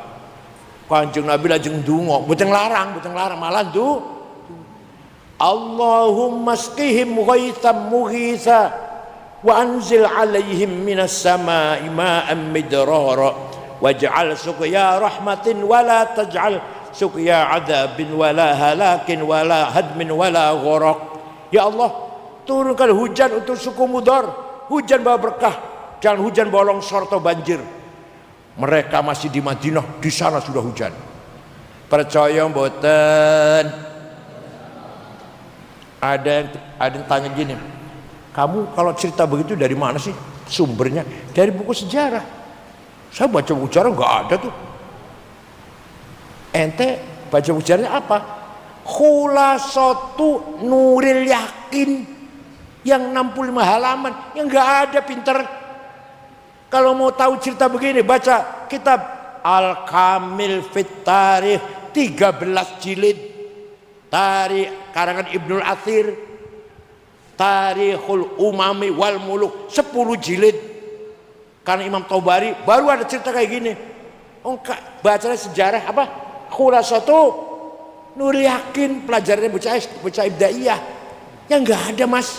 [SPEAKER 1] Kanjeng Nabi lajeng ndonga, mboten larang malah Allahumma asqihim ghaitsan mughitsa wa anzil 'alaihim minas samaa'i ma'an midrara waj'al suqya rahmatin wa la taj'al suqya 'adzabin wa la halakin wa la hadmin wa la gharaq. Ya Allah, turunkan hujan untuk suku Mudhar, hujan bawa berkah, jangan hujan bawa longsor atau banjir. Mereka masih di Madinah, di sana sudah hujan. Percaya mboten? Ada yang tanya gini, kamu kalau cerita begitu dari mana sih sumbernya? Dari buku sejarah. Saya baca buku sejarah nggak ada tuh. Ente baca buku sejarahnya apa? Khulasatu Nuril Yakin yang 65 halaman, yang nggak ada, pinter. Kalau mau tahu cerita begini, baca kitab Al-Kamil Fit Tarikh 13 jilid, Tarikh karangan Ibnul Athir, Tarikhul Umami wal Muluk 10 jilid karena Imam Tabari, baru ada cerita kayak gini. Bacanya sejarah apa? Khulasatu Nuril Yakin, pelajarannya bocah ibtidaiyah. Yang enggak ada, Mas.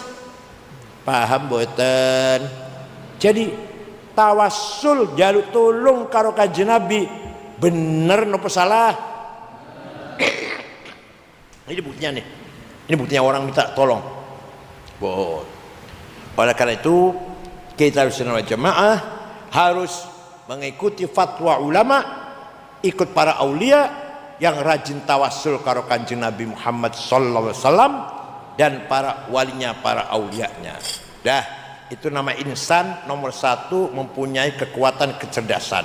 [SPEAKER 1] Paham mboten? Jadi tawassul jaluk tulung karo Kanjeng Nabi bener nopo salah? Ini buktinya nih. Ini buktinya orang minta tolong. Bon. Oleh karena itu kita Ahlussunnah wal Jamaah harus mengikuti fatwa ulama, ikut para aulia yang rajin tawassul karo Kanjeng Nabi Muhammad sallallahu alaihi wasallam dan para walinya, para aulianya. Dah, itu nama insan nomor satu, mempunyai kekuatan kecerdasan.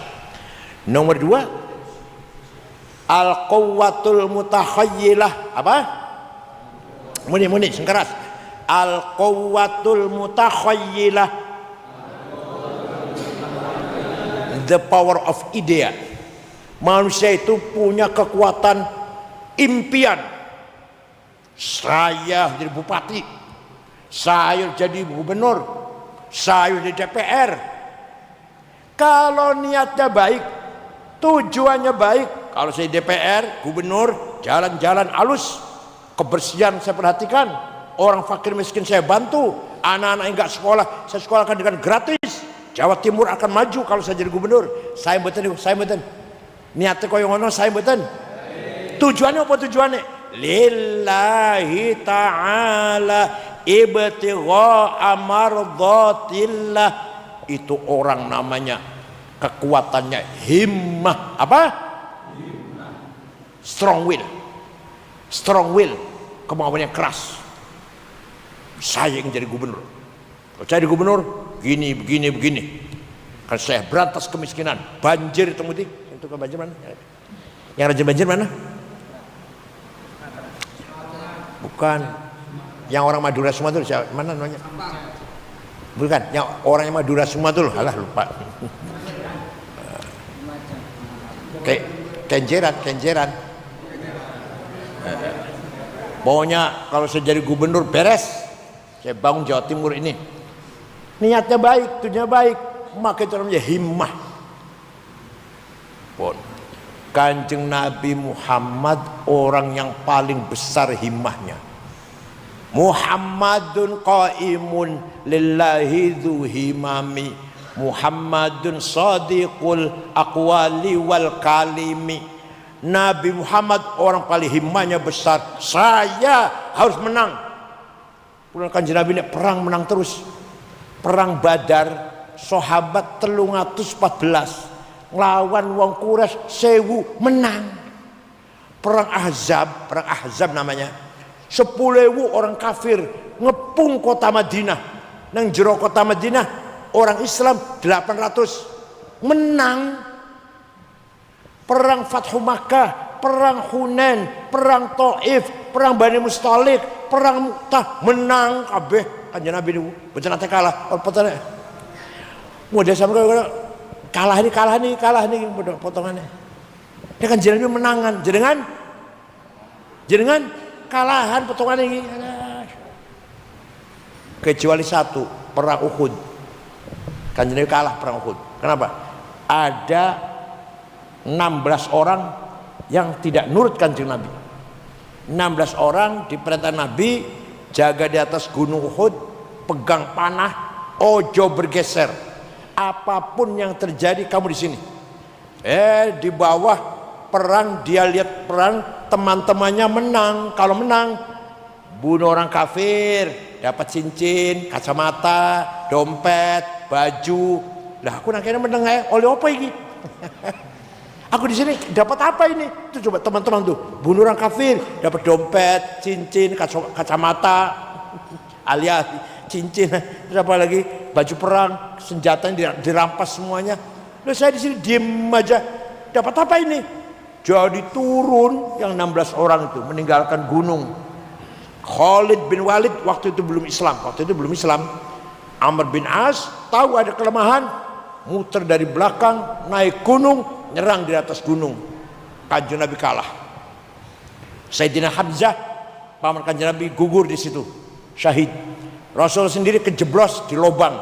[SPEAKER 1] Nomor dua, al-quwwatul mutakhayyilah. Apa? Muni sengkeras. Al-quwwatul mutakhayyilah, the power of idea. Manusia itu punya kekuatan impian. Saya jadi bupati, saya jadi gubernur, saya jadi DPR. Kalau niatnya baik, tujuannya baik, kalau saya DPR, gubernur, jalan-jalan halus, kebersihan saya perhatikan, orang fakir miskin saya bantu, anak-anak yang enggak sekolah saya sekolahkan dengan gratis. Jawa Timur akan maju kalau saya jadi gubernur. Saya mboten, niatnya koyo ngono, saya mboten. Tujuannya apa tujuannya? Lillahi ta'ala ibtigha'a mardhatillah. Itu orang namanya kekuatannya himmah. Apa? Strong will, kemauannya keras. Saya yang jadi gubernur. Kalau saya jadi gubernur, begini. Kan saya berantas kemiskinan, banjir itu mudik. Itu ke banjir mana? Yang rajin banjir mana? Bukan. Yang orang Madura semua tuh siapa? Mana namanya? Bukan. Yang orangnya Madura semua tuh, alah lupa. Kenjeran. Pokoknya kalau saya jadi gubernur beres, saya bangun Jawa Timur ini. Niatnya baik, tujuannya baik, maka itu namanya himmah. Pun Kanjeng Nabi Muhammad orang yang paling besar himmahnya. Muhammadun qaimun lillahi dzu himami, Muhammadun sadiqul aqwali wal kalimi. Nabi Muhammad orang paling himmahnya besar. Saya harus menang. Pulang Kanjeng Nabi ini perang menang terus. Perang Badar, sahabat 314 nglawan wong Quraisy 1000 menang. Perang Ahzab namanya. 10.000 orang kafir ngepung kota Madinah. Nang jero kota Madinah orang Islam 800 menang. Perang Fathu Makkah, perang Hunain, perang Taif, perang Bani Mustalik, perang Mu'tah, menang kabeh. Kanjeng Nabi niku mboten nate kalah. Potone. Modhe sampe kalah nih potongannya. Dia kan Kanjeng Nabi menangan, jenengan kalahan potongan ini. Kecuali satu, perang Uhud. Kanjeng Nabi kalah perang Uhud. Kenapa? Ada 16 orang yang tidak nurut Kanjeng Nabi. 16 orang diperintah Nabi jaga di atas gunung Uhud, pegang panah, ojo bergeser. Apapun yang terjadi kamu di sini. Di bawah perang, dia lihat perang, teman-temannya menang. Kalau menang, bunuh orang kafir, dapat cincin, kacamata, dompet, baju. Lah aku nangkene menang oleh apa iki? Aku di sini dapat apa ini? Itu coba teman-teman tuh, bunuh orang kafir, dapat dompet, cincin, kacamata, alias cincin, terus apa lagi? Baju perang, senjatanya dirampas semuanya. Lalu saya di sini diem aja, dapat apa ini? Jadi turun yang 16 orang itu meninggalkan gunung. Khalid bin Walid waktu itu belum Islam. Amr bin As tahu ada kelemahan, muter dari belakang, naik gunung, nyerang di atas gunung. Kanjeng Nabi kalah. Sayyidina Hamzah paman Kanjeng Nabi gugur di situ, syahid. Rasul sendiri kejeblos di lubang,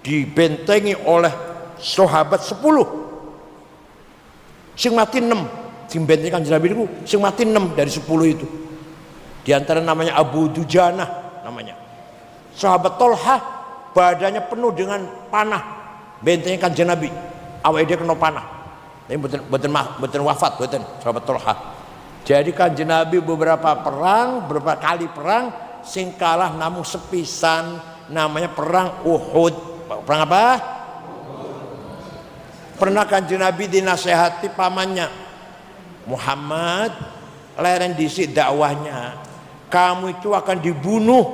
[SPEAKER 1] dibentengi oleh sahabat 10. Sing mati 6, sing bentengi Kanjeng Nabi itu sing mati 6 dari 10 itu. Di antara namanya Abu Dujanah namanya. Sahabat Tolha badannya penuh dengan panah, bentengi Kanjeng Nabi. Awake dia kena panah. Tapi mboten wafat, mboten sahabat Tolha. Jadi Kanjeng Nabi beberapa kali perang sing kalah namung sepisan, namanya perang Uhud. Perang apa? Pernah Kanjeng Nabi dinasehati pamannya, Muhammad, leren dhisik dakwahnya, kamu itu akan dibunuh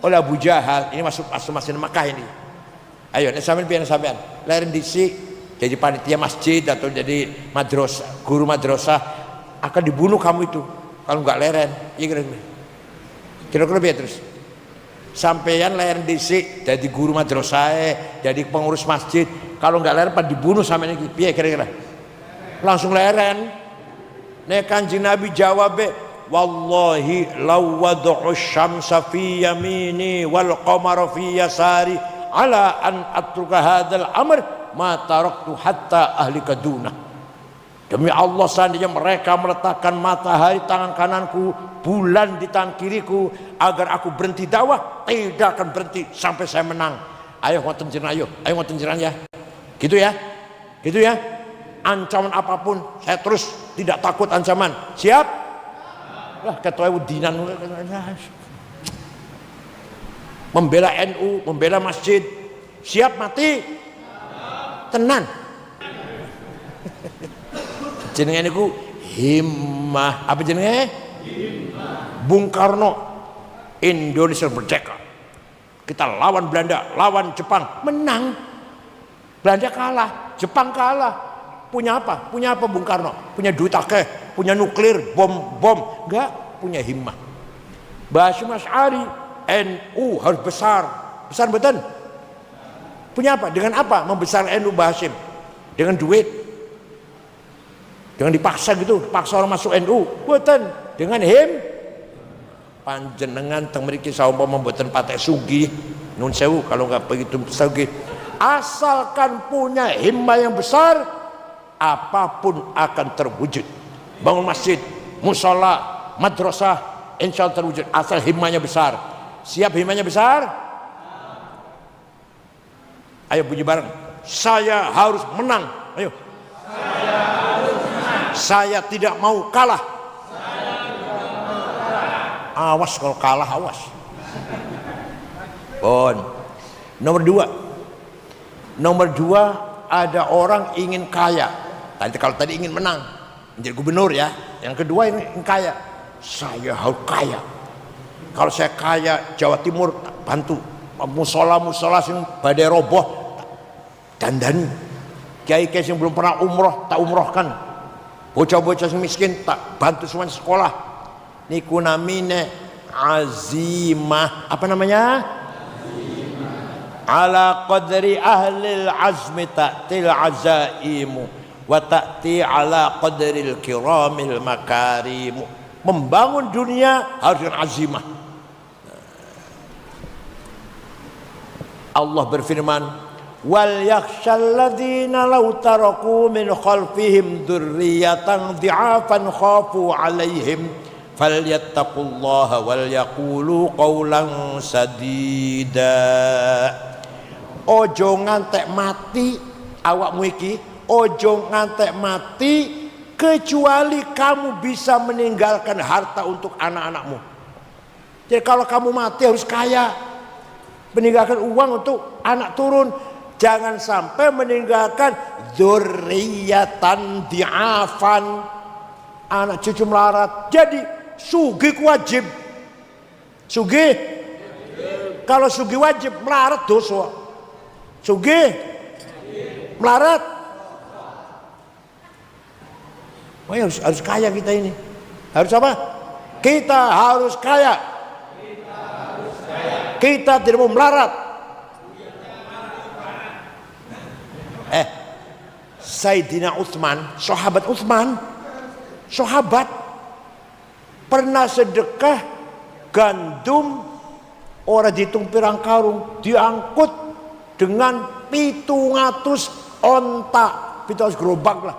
[SPEAKER 1] oleh Abu Jahal. Ini masuk Mekah ini. Ayo, sampean leren dhisik jadi panitia masjid atau jadi madrasah, guru madrasah, akan dibunuh kamu itu kalau nggak leren. Iya kira-kira biar terus sampeyan leren dhisik jadi guru madrasah, jadi pengurus masjid, kalau nggak leren pada dibunuh sama ini. Piye kira-kira? Langsung leren. Nek Kanjeng Nabi jawab, wallahi law wad'u syamsa fi yamini wal qamara fi yasari ala an atruka hadzal amr ma taraktu hatta ahlika duna. Demi Allah, seandainya mereka meletakkan matahari tangan kananku, bulan di tangan kiriku, agar aku berhenti dakwah, tidak akan berhenti sampai saya menang. Ayo ngoten jenengan, ayo ngoten jenengan ya. Gitu ya. Gitu ya. Ancaman apapun saya terus, tidak takut ancaman. Siap? Lah ketua udinan membela NU, membela masjid. Siap mati? Tenan. Jenenge niku himmah. Apa jenenge? Himmah. Bung Karno, Indonesia merdeka. Kita lawan Belanda, lawan Jepang, menang. Belanda kalah, Jepang kalah. Punya apa? Punya apa Bung Karno? Punya duit akeh, punya nuklir, bom. Enggak, punya himmah. Basyir Asy'ari, NU harus besar. Besar betul. Punya apa? Dengan apa membesar NU Basyir? Dengan duit. Dengan dipaksa gitu, paksa orang masuk NU, buatan dengan panjenengan teng mriki saumpama mboten patek sugih, nun sewu kalau nggak begitu sugih, asalkan punya himmah yang besar, apapun akan terwujud. Bangun masjid, musola, madrasah, insya Allah terwujud asal himmahnya besar. Siap himmahnya besar? Ayo bunyi bareng, saya harus menang. Ayo, saya tidak mau kalah. Awas kalau kalah, awas. Bon. Nomor dua, ada orang ingin kaya. Kalau tadi ingin menang, menjadi gubernur ya. Yang kedua ingin kaya. Saya harus kaya. Kalau saya kaya, Jawa Timur bantu musola sing badai roboh, dandani. Kiai-kiai yang belum pernah umroh, tak umrohkan. Bocah-bocah miskin tak bantu semuanya sekolah. Niku namine azimah. Apa namanya? Azimah. Ala qadri ahlil azmi ta'til azaimu wa ta'ti ala qadril kiramil makarimu. Membangun dunia harus dengan azimah. Allah berfirman, wal yakhshal ladzina law taraku min khalfihim dzurriyyatan dhi'afan khafu 'alaihim falyattaqullaha wal yaqulu qawlan sadida. Ojo ngantek mati awakmu iki, ojo ngantek mati kecuali kamu bisa meninggalkan harta untuk anak-anakmu. Jadi kalau kamu mati harus kaya, meninggalkan uang untuk anak turun. Jangan sampai meninggalkan dzurriyyatan di'afan, anak cucu melarat. Jadi sugih wajib. Sugih. Kalau sugih wajib, melarat dosa. Sugih melarat. Oh, harus kaya kita ini. Harus apa? Kita harus kaya. Kita tidak mau melarat. Sayyidina Utsman, sahabat Utsman, sahabat pernah sedekah gandum ora dihitung pirang karung, diangkut dengan 700 onta, 700 gerobak lah.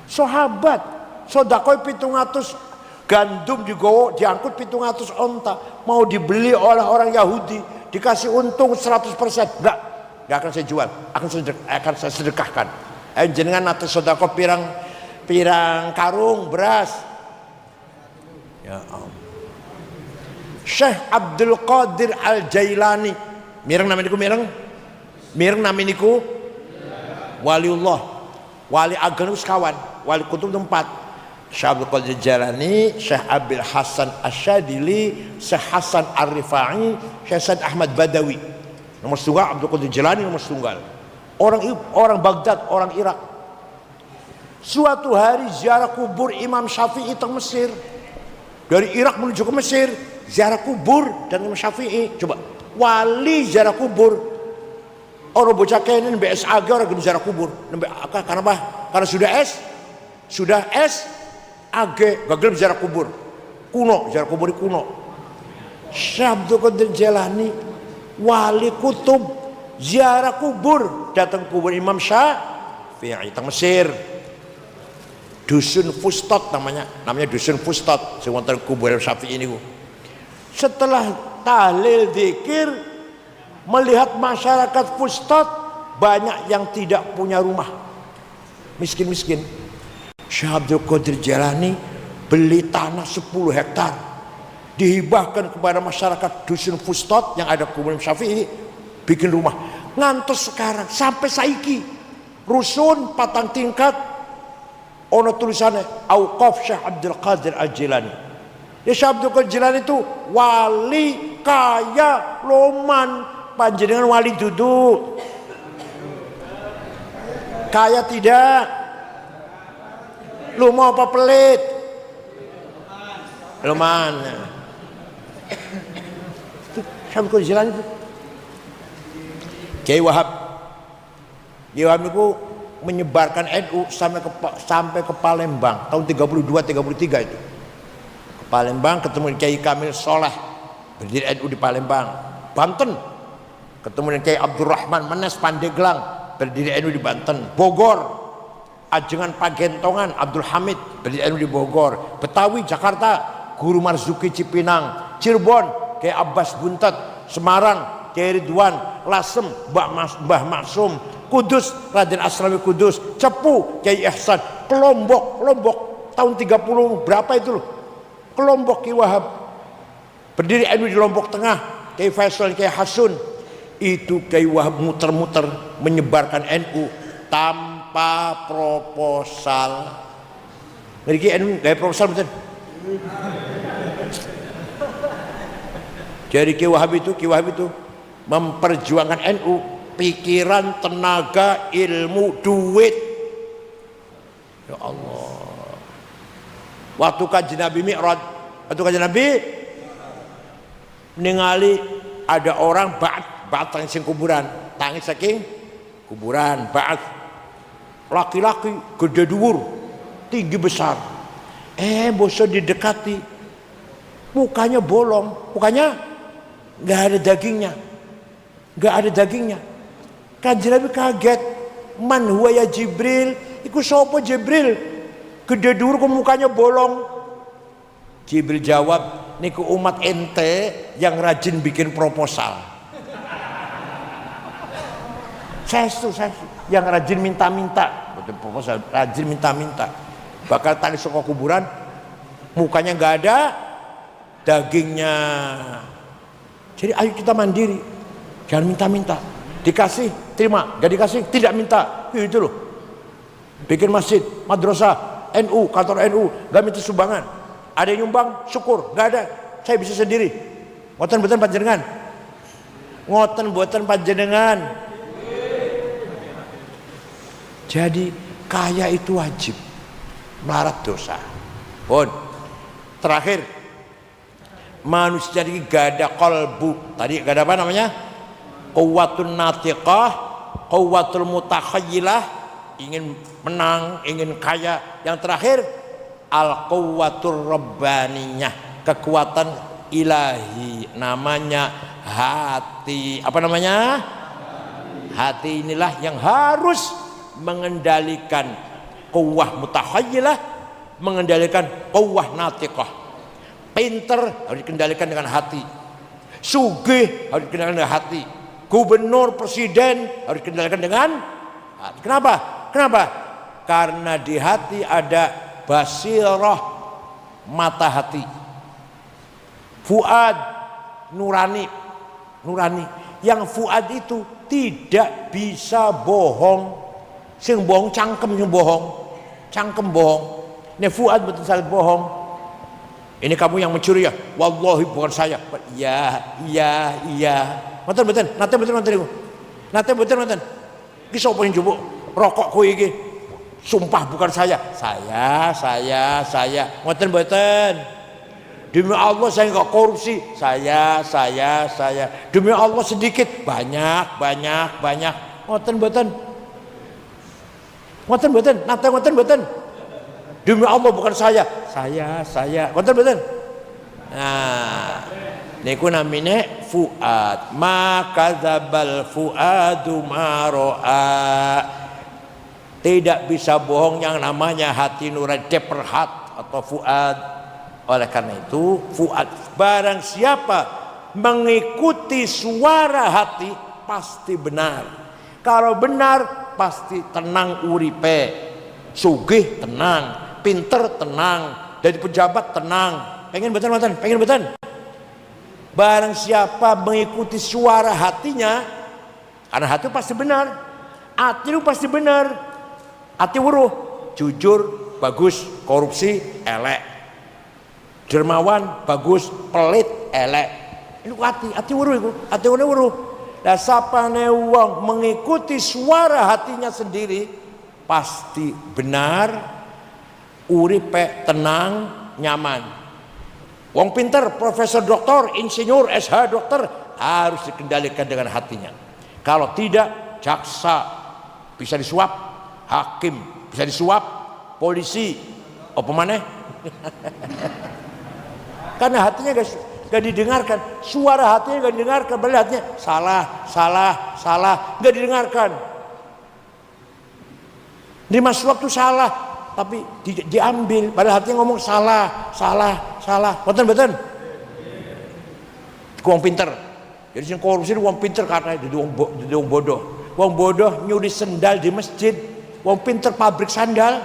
[SPEAKER 1] Sahabat sedekah 700 gandum digowo, diangkut 700 onta, mau dibeli oleh orang Yahudi, dikasih untung 100%. Enggak akan saya jual, akan saya sedekahkan. Jenengan nate sedekah pirang karung beras. Ya Allah. Syekh Abdul Qadir Al-Jailani. Mireng nama niku mireng? Mireng nama niku waliullah. Wali ageng sekawan, wali kutub tempat. Syekh Abdul Qadir Jailani, Syekh Abil Hasan Asyadili, Syekh Hasan Ar-Rifai, Syekh Said Ahmad Badawi. Nomor tunggal Abdul Qadir Jailani nomor tunggal. Orang Baghdad, orang Irak. Suatu hari ziarah kubur Imam Syafi'i ke Mesir. Dari Irak menuju ke Mesir, ziarah kubur dan Imam Syafi'i. Coba, wali ziarah kubur. Orang bocah kenen BSAG orang ziarah kubur. Kenapa? Karena sudah S, AG gagal ziarah kubur. Kuno, ziarah kubur kuno. Syekh Abdul Qadir Jailani, wali kutub, ziarah kubur, datang kubur Imam Syafi'i teng Mesir. Dusun Fustot namanya Dusun Fustot sing wonten kubur Syafi'i niku. Setelah tahlil zikir, melihat masyarakat Fustot banyak yang tidak punya rumah, miskin-miskin. Syekh Abdul Qadir Jailani beli tanah 10 hektar, dihibahkan kepada masyarakat Dusun Fustot yang ada kubur Syafi'i, bikin rumah. Ngantos sekarang sampai saiki rusun patang tingkat. Ono tulisannya Auqaf Syekh Abdul Qadir Al-Jailani. Ya, Syekh Abdul Qadir Jailani itu wali kaya loman. Panjenengan wali duduk. Kaya tidak? Lu mau apa pelit? Loman. Syekh Abdul Qadir Jailani itu. Kiai Wahab itu menyebarkan NU sampai ke Palembang tahun 32-33 itu. Ke Palembang ketemu Kiai Kamil Soleh berdiri NU di Palembang. Banten ketemu dengan Kiai Abdurrahman Menes Pandeglang berdiri NU di Banten. Bogor Ajengan Pagentongan Abdul Hamid berdiri NU di Bogor. Betawi Jakarta Guru Marzuki Cipinang. Cirebon Kiai Abbas Buntet. Semarang Kiai Ridwan. Lasem Mbah Maksum. Kudus Raden Asrami Kudus. Cepu Kiai Ihsan. Lombok tahun 30 berapa itu loh, ke Lombok Kiai Wahab berdiri NU di Lombok Tengah. Kiai Faisal Kiai Hasun. Itu Kiai Wahab muter-muter menyebarkan NU tanpa proposal. Ngerti NU gaya proposal betul. Jadi Kiai Wahab itu memperjuangkan NU, pikiran, tenaga, ilmu, duit. Ya Allah. Waktu kajian Nabi Mi'raj, ningali ada orang ba'at tangis saking kuburan, tangis saking kuburan, ba'at. Laki-laki gede dhuwur, tinggi besar. Boso didekati. Mukanya bolong, mukanya enggak ada dagingnya. Kanjeng Nabi kaget, man huwa ya Jibril, iku sapa Jibril? Gede dhuwur kok mukanya bolong. Jibril jawab, niku umat ente yang rajin bikin proposal. Saya yang rajin minta-minta, betul proposal, rajin minta-minta. Bakal tali saka kuburan, mukanya nggak ada dagingnya. Jadi ayo kita mandiri, jangan minta-minta. Dikasih terima, gak dikasih tidak minta. Itu loh. Bikin masjid, madrasah, NU, kantor NU, gak minta sumbangan. Ada yang nyumbang, syukur. Gak ada, saya bisa sendiri. Ngoten boten panjenengan. Jadi kaya itu wajib, melarat dosa. Terakhir, manusia ini gak ada qalbu. Tadi gak ada apa namanya? Quwwatun natiqah, quwwatul mutakhayyilah, ingin menang, ingin kaya. Yang terakhir al quwwatur rabbaniyah, kekuatan ilahi, namanya hati. Apa namanya? Hati inilah yang harus mengendalikan quwwah mutakhayyilah, mengendalikan quwwah natiqah. Pinter harus dikendalikan dengan hati, sugih harus dikendalikan dengan hati, gubernur, presiden harus dikendalikan dengan hati. Kenapa? Karena di hati ada basirah, mata hati, fuad, nurani. Yang fuad itu tidak bisa bohong. Sing bohong cangkem, cangkem bohong. Ini fuad betul salah bohong. Ini kamu yang mencuri ya? Wallahi bukan saya. Iya. Betul. Nate betul. Ki sapa sing njupuk rokokku iki? Sumpah bukan saya. Saya. Mboten. Demi Allah saya enggak korupsi. Saya. Demi Allah sedikit, banyak. Mboten. Nate mboten. Demi Allah bukan saya. Mboten. Nah, niku namine fuad. Maka dzabal fuadu ma ra'a. Tidak bisa bohong yang namanya hati nurani, deperhat atau fuad. Oleh karena itu fuad, barang siapa mengikuti suara hati pasti benar. Kalau benar pasti tenang uripe, sugih tenang, pinter tenang, jadi pejabat tenang. Pengen betul. Barang siapa mengikuti suara hatinya, karena hati pasti benar, hati itu pasti benar, hati wuruh, jujur bagus, korupsi elek, dermawan bagus, pelit elek. Itu hati wuruh itu, hati wuruh. Lah sapane wong mengikuti suara hatinya sendiri pasti benar, uripe tenang, nyaman. Wong pinter, profesor doktor, insinyur, SH dokter harus dikendalikan dengan hatinya. Kalau tidak, jaksa bisa disuap, hakim bisa disuap, polisi apa maneh? Karena hatinya gak didengarkan, suara hatinya gak didengarkan, berarti hatinya salah, gak didengarkan. Terima suap itu salah, tapi diambil, padahal hatinya ngomong salah. Betul. Wong pinter, jadi sing korupsi wong pinter katanya, jadi wong bodoh. Wong bodoh nyuri sendal di masjid, wong pinter pabrik sandal.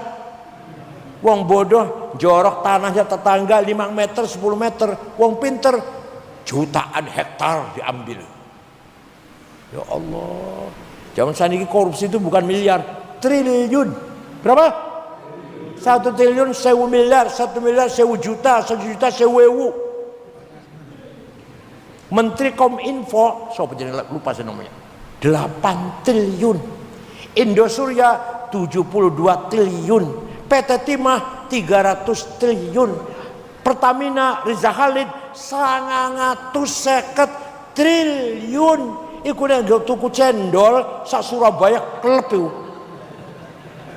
[SPEAKER 1] Wong bodoh jorok tanahnya tetangga 5 meter 10 meter, wong pinter jutaan hektar diambil. Ya Allah, zaman saniki korupsi itu bukan miliar, triliun. Berapa? 1 triliun 1000 miliar, 1 miliar 1000 juta, 1 juta 1000. Menteri Kominfo, siapa jadi lupa saya namanya, 8 triliun. Indosurya 72 triliun. PT Timah 300 triliun. Pertamina Riza Khalid 950 triliun. Iku nek tuku cendol sak Surabaya klep iku.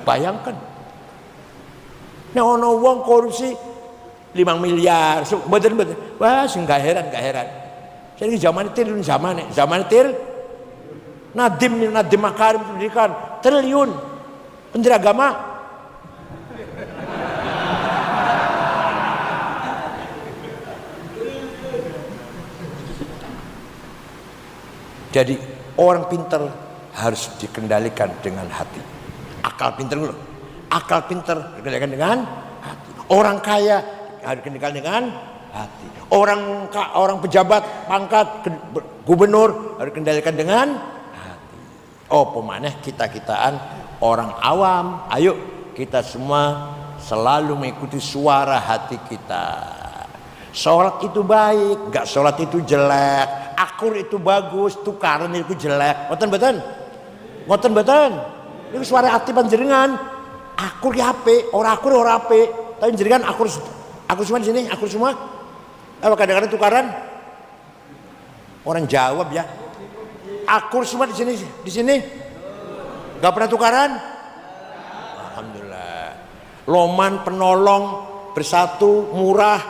[SPEAKER 1] Bayangkan. Nek ana wong korupsi 5 miliar, mboten. Wah, sing gak heran. Jadi zaman triliun zaman triliun. Nadiem Makarim pendidikan triliun. Menteri Agama jadi orang pinter harus dikendalikan dengan hati. Akal pinter dikendalikan dengan hati. Orang kaya harus dikendalikan dengan hati. Orang pejabat pangkat gubernur harus dikendalikan dengan hati. Oh pemaneh kitaan orang awam, ayo kita semua selalu mengikuti suara hati kita. Sholat itu baik, gak sholat itu jelek, akur itu bagus, tukaran itu jelek. Ngoten. Ini suara hati panjenengan. Akur ki apik, ora apik. Tapi jenengan akur semua di sini, akur semua. Apa kadang-kadang tukaran? Orang jawab ya. Akur semua di sini. Gak pernah tukaran? Alhamdulillah. Loman, penolong, bersatu, murah,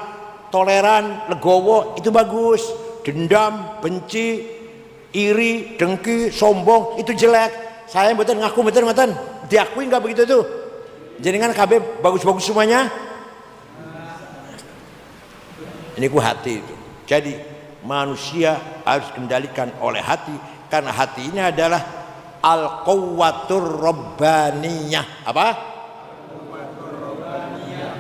[SPEAKER 1] toleran, legowo, itu bagus. Dendam, benci, iri, dengki, sombong, itu jelek. Saya mboten ngaku mboten. Diakui enggak begitu tuh? Jenengan KB bagus-bagus semuanya. Ini ku hati itu. Jadi manusia harus kendalikan oleh hati, karena hati ini adalah al-quwwatur rabbaniyah. Apa?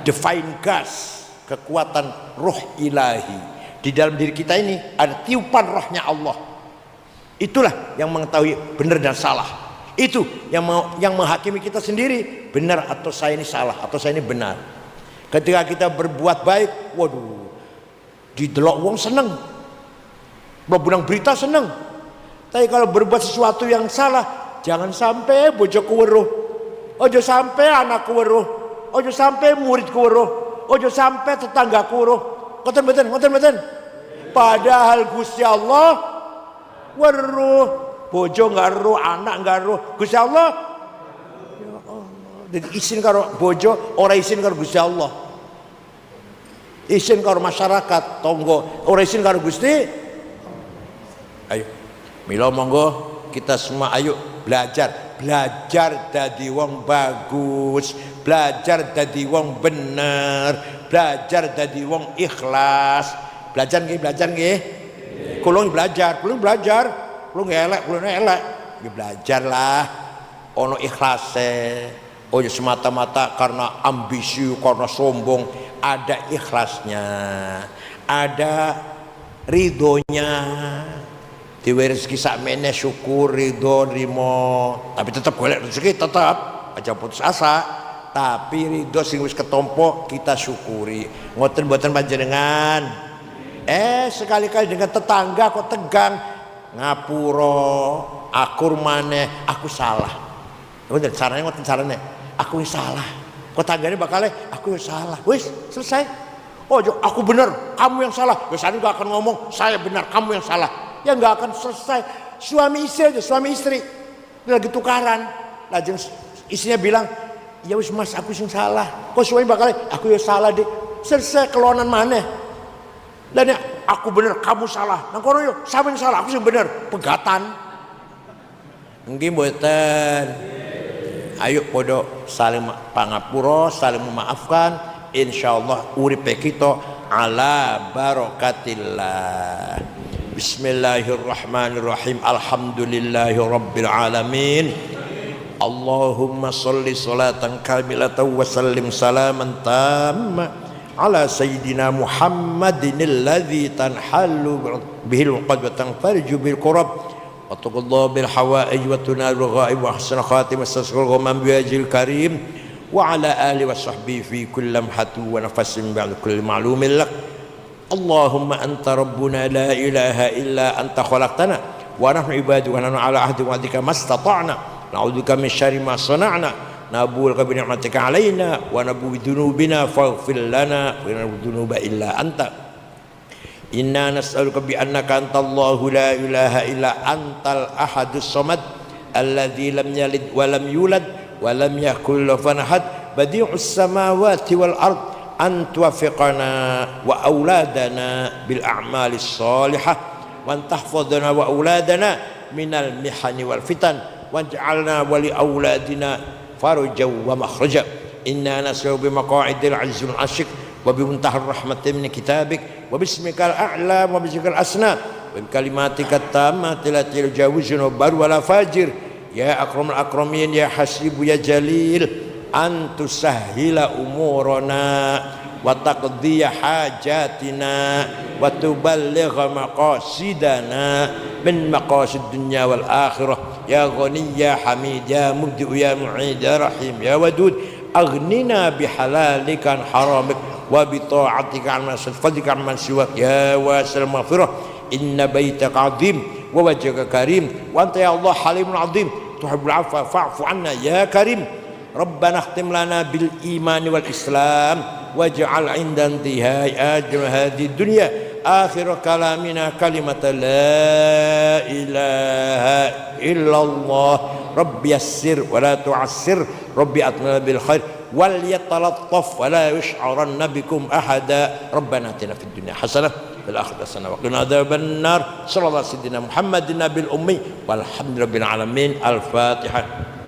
[SPEAKER 1] Divine gas, kekuatan ruh ilahi. Di dalam diri kita ini ada tiupan rohnya Allah. Itulah yang mengetahui benar dan salah. Itu yang menghakimi kita sendiri, benar atau saya ini salah atau saya ini benar. Ketika kita berbuat baik, waduh, didelok wong seneng, babunang berita seneng. Tapi kalau berbuat sesuatu yang salah, jangan sampai bojoku weruh, ojo sampai anakku weruh, ojo sampai muridku weruh, ojo sampai tetanggaku weruh. Ngoten mboten. Padahal Gusti Allah weruh, bojo enggak weruh, anak enggak weruh, Gusti Allah. Ya Allah. Jadi isin karo bojo, ora isin karo Gusti Allah. Isin karo masyarakat, tonggo, ora isin karo Gusti. Ayo, mila monggo kita semua ayo belajar dadi wong bagus, belajar dadi wong bener, belajar dadi wong ikhlas. Belajar nggih. Kulung belajar, kulung elek. Nggih belajarlah ono ikhlase. Oh ya semata-mata karena ambisi, karena sombong, ada ikhlasnya, ada ridhonya. Diwe rezeki sakmene syukur, ridho, nrimo, tapi tetap golek rezeki, tetap aja putus asa. Tapi ridho sing wis ketompo kita syukuri. Ngoten mboten panjenengan? Sekali-kali dengan tetangga kok tegang, ngapura, akur maneh, aku salah. Ngoten carane, aku yang salah. Kok tanggane bakal aku yang salah. Wis selesai. Oh, aku benar, kamu yang salah. Biasanya gak akan ngomong saya benar, kamu yang salah. Ya nggak akan selesai. Suami istri lagi tukaran, lajeng istrinya bilang, ya wis mas aku sing salah. Kok suami bakal aku yang salah deh. Selesai kelonan maneh. Dan ya aku bener kamu salah. Nang kono yo sampeyan salah, aku sing bener. Pegatan. Nggih mboten. Ayo podo saling pangapura, saling memaafkan. Insyaallah uripe kita ala barakatillah. Bismillahirrahmanirrahim. Alhamdulillahi rabbil alamin. Allahumma sholli sholatan kamilatan wa sallim salaman tamma ala sayyidina Muhammadin alladzi tanhallu bihil uqad wa tanfariju bil qurab wa tuqaddu bil hawaij wa tunalu ghaib wa ahsana khatimah tasghur ghamam bi wajhil karim wa ala alihi wa sahbihi fi kulli lamhatin wa nafasin ba'da kulli ma'lumin lak. Allahumma anta rabbuna la ilaha illa anta khalaqtana wa nahnu ibaduka wa nahnu ala ahdi wa adika mastata'na na'udzubika min syarri ma sana'na nabulka bi ni'matika alaina wa nabu bi dzunubina faghfir lana wa la dzunuba illa anta. Inna nas'aluka bi annaka antallahu la ilaha illa antal ahadus samad alladzi lam yalid wa lam yulad wa lam yakul lahu kufuwan ahad badi'us samawati wal ard an tuwaffiqana wa auladana bil a'malis salihah wa tahfadhana wa auladana minal mihani wal fitan waj'alna wa li auladina farja wa makhraja. Inna nas'aluka bimaqa'idil aziz wal asyik wa bimuntahar rahmatin min kitabik wa bismikal a'la wa bisikal asna wa bikalimatika tammati la tajawuzuna bar wala fajir ya akramul akramin ya hasibu ya jalil antusahhila umurana wa taqdiya hajatina wa tuballigha maqasidana min maqasid dunya wal akhirah ya ghani ya hamid ya mubdi ya mu'id ya rahim ya wadud aghnina bihalalika an haramik wa bi ta'atika an masfadika an siwak ya wasil maghfirah inna baitaka azim wa wajhaka karim wa anta ya Allah halimun azim tuhibbul afwa fa'fu anna ya karim. Rabbana khtim lana bil iman wal islam waj'al 'inda intihai ajr hadhihi dunya akhir kalamina kalimat la ilaha illallah rabbi yassir wa la tu'assir rabbi atmina bil khair wal yatalattaf wa la yush'aranna bikum ahada. Rabbana atina fid dunya hasanah fil akhirati hasanah wa qina adzaban nar. Sallallahu alaihi wasallam Muhammadin nabil ummi walhamdulillahi rabbil alamin. Al-Fatihah.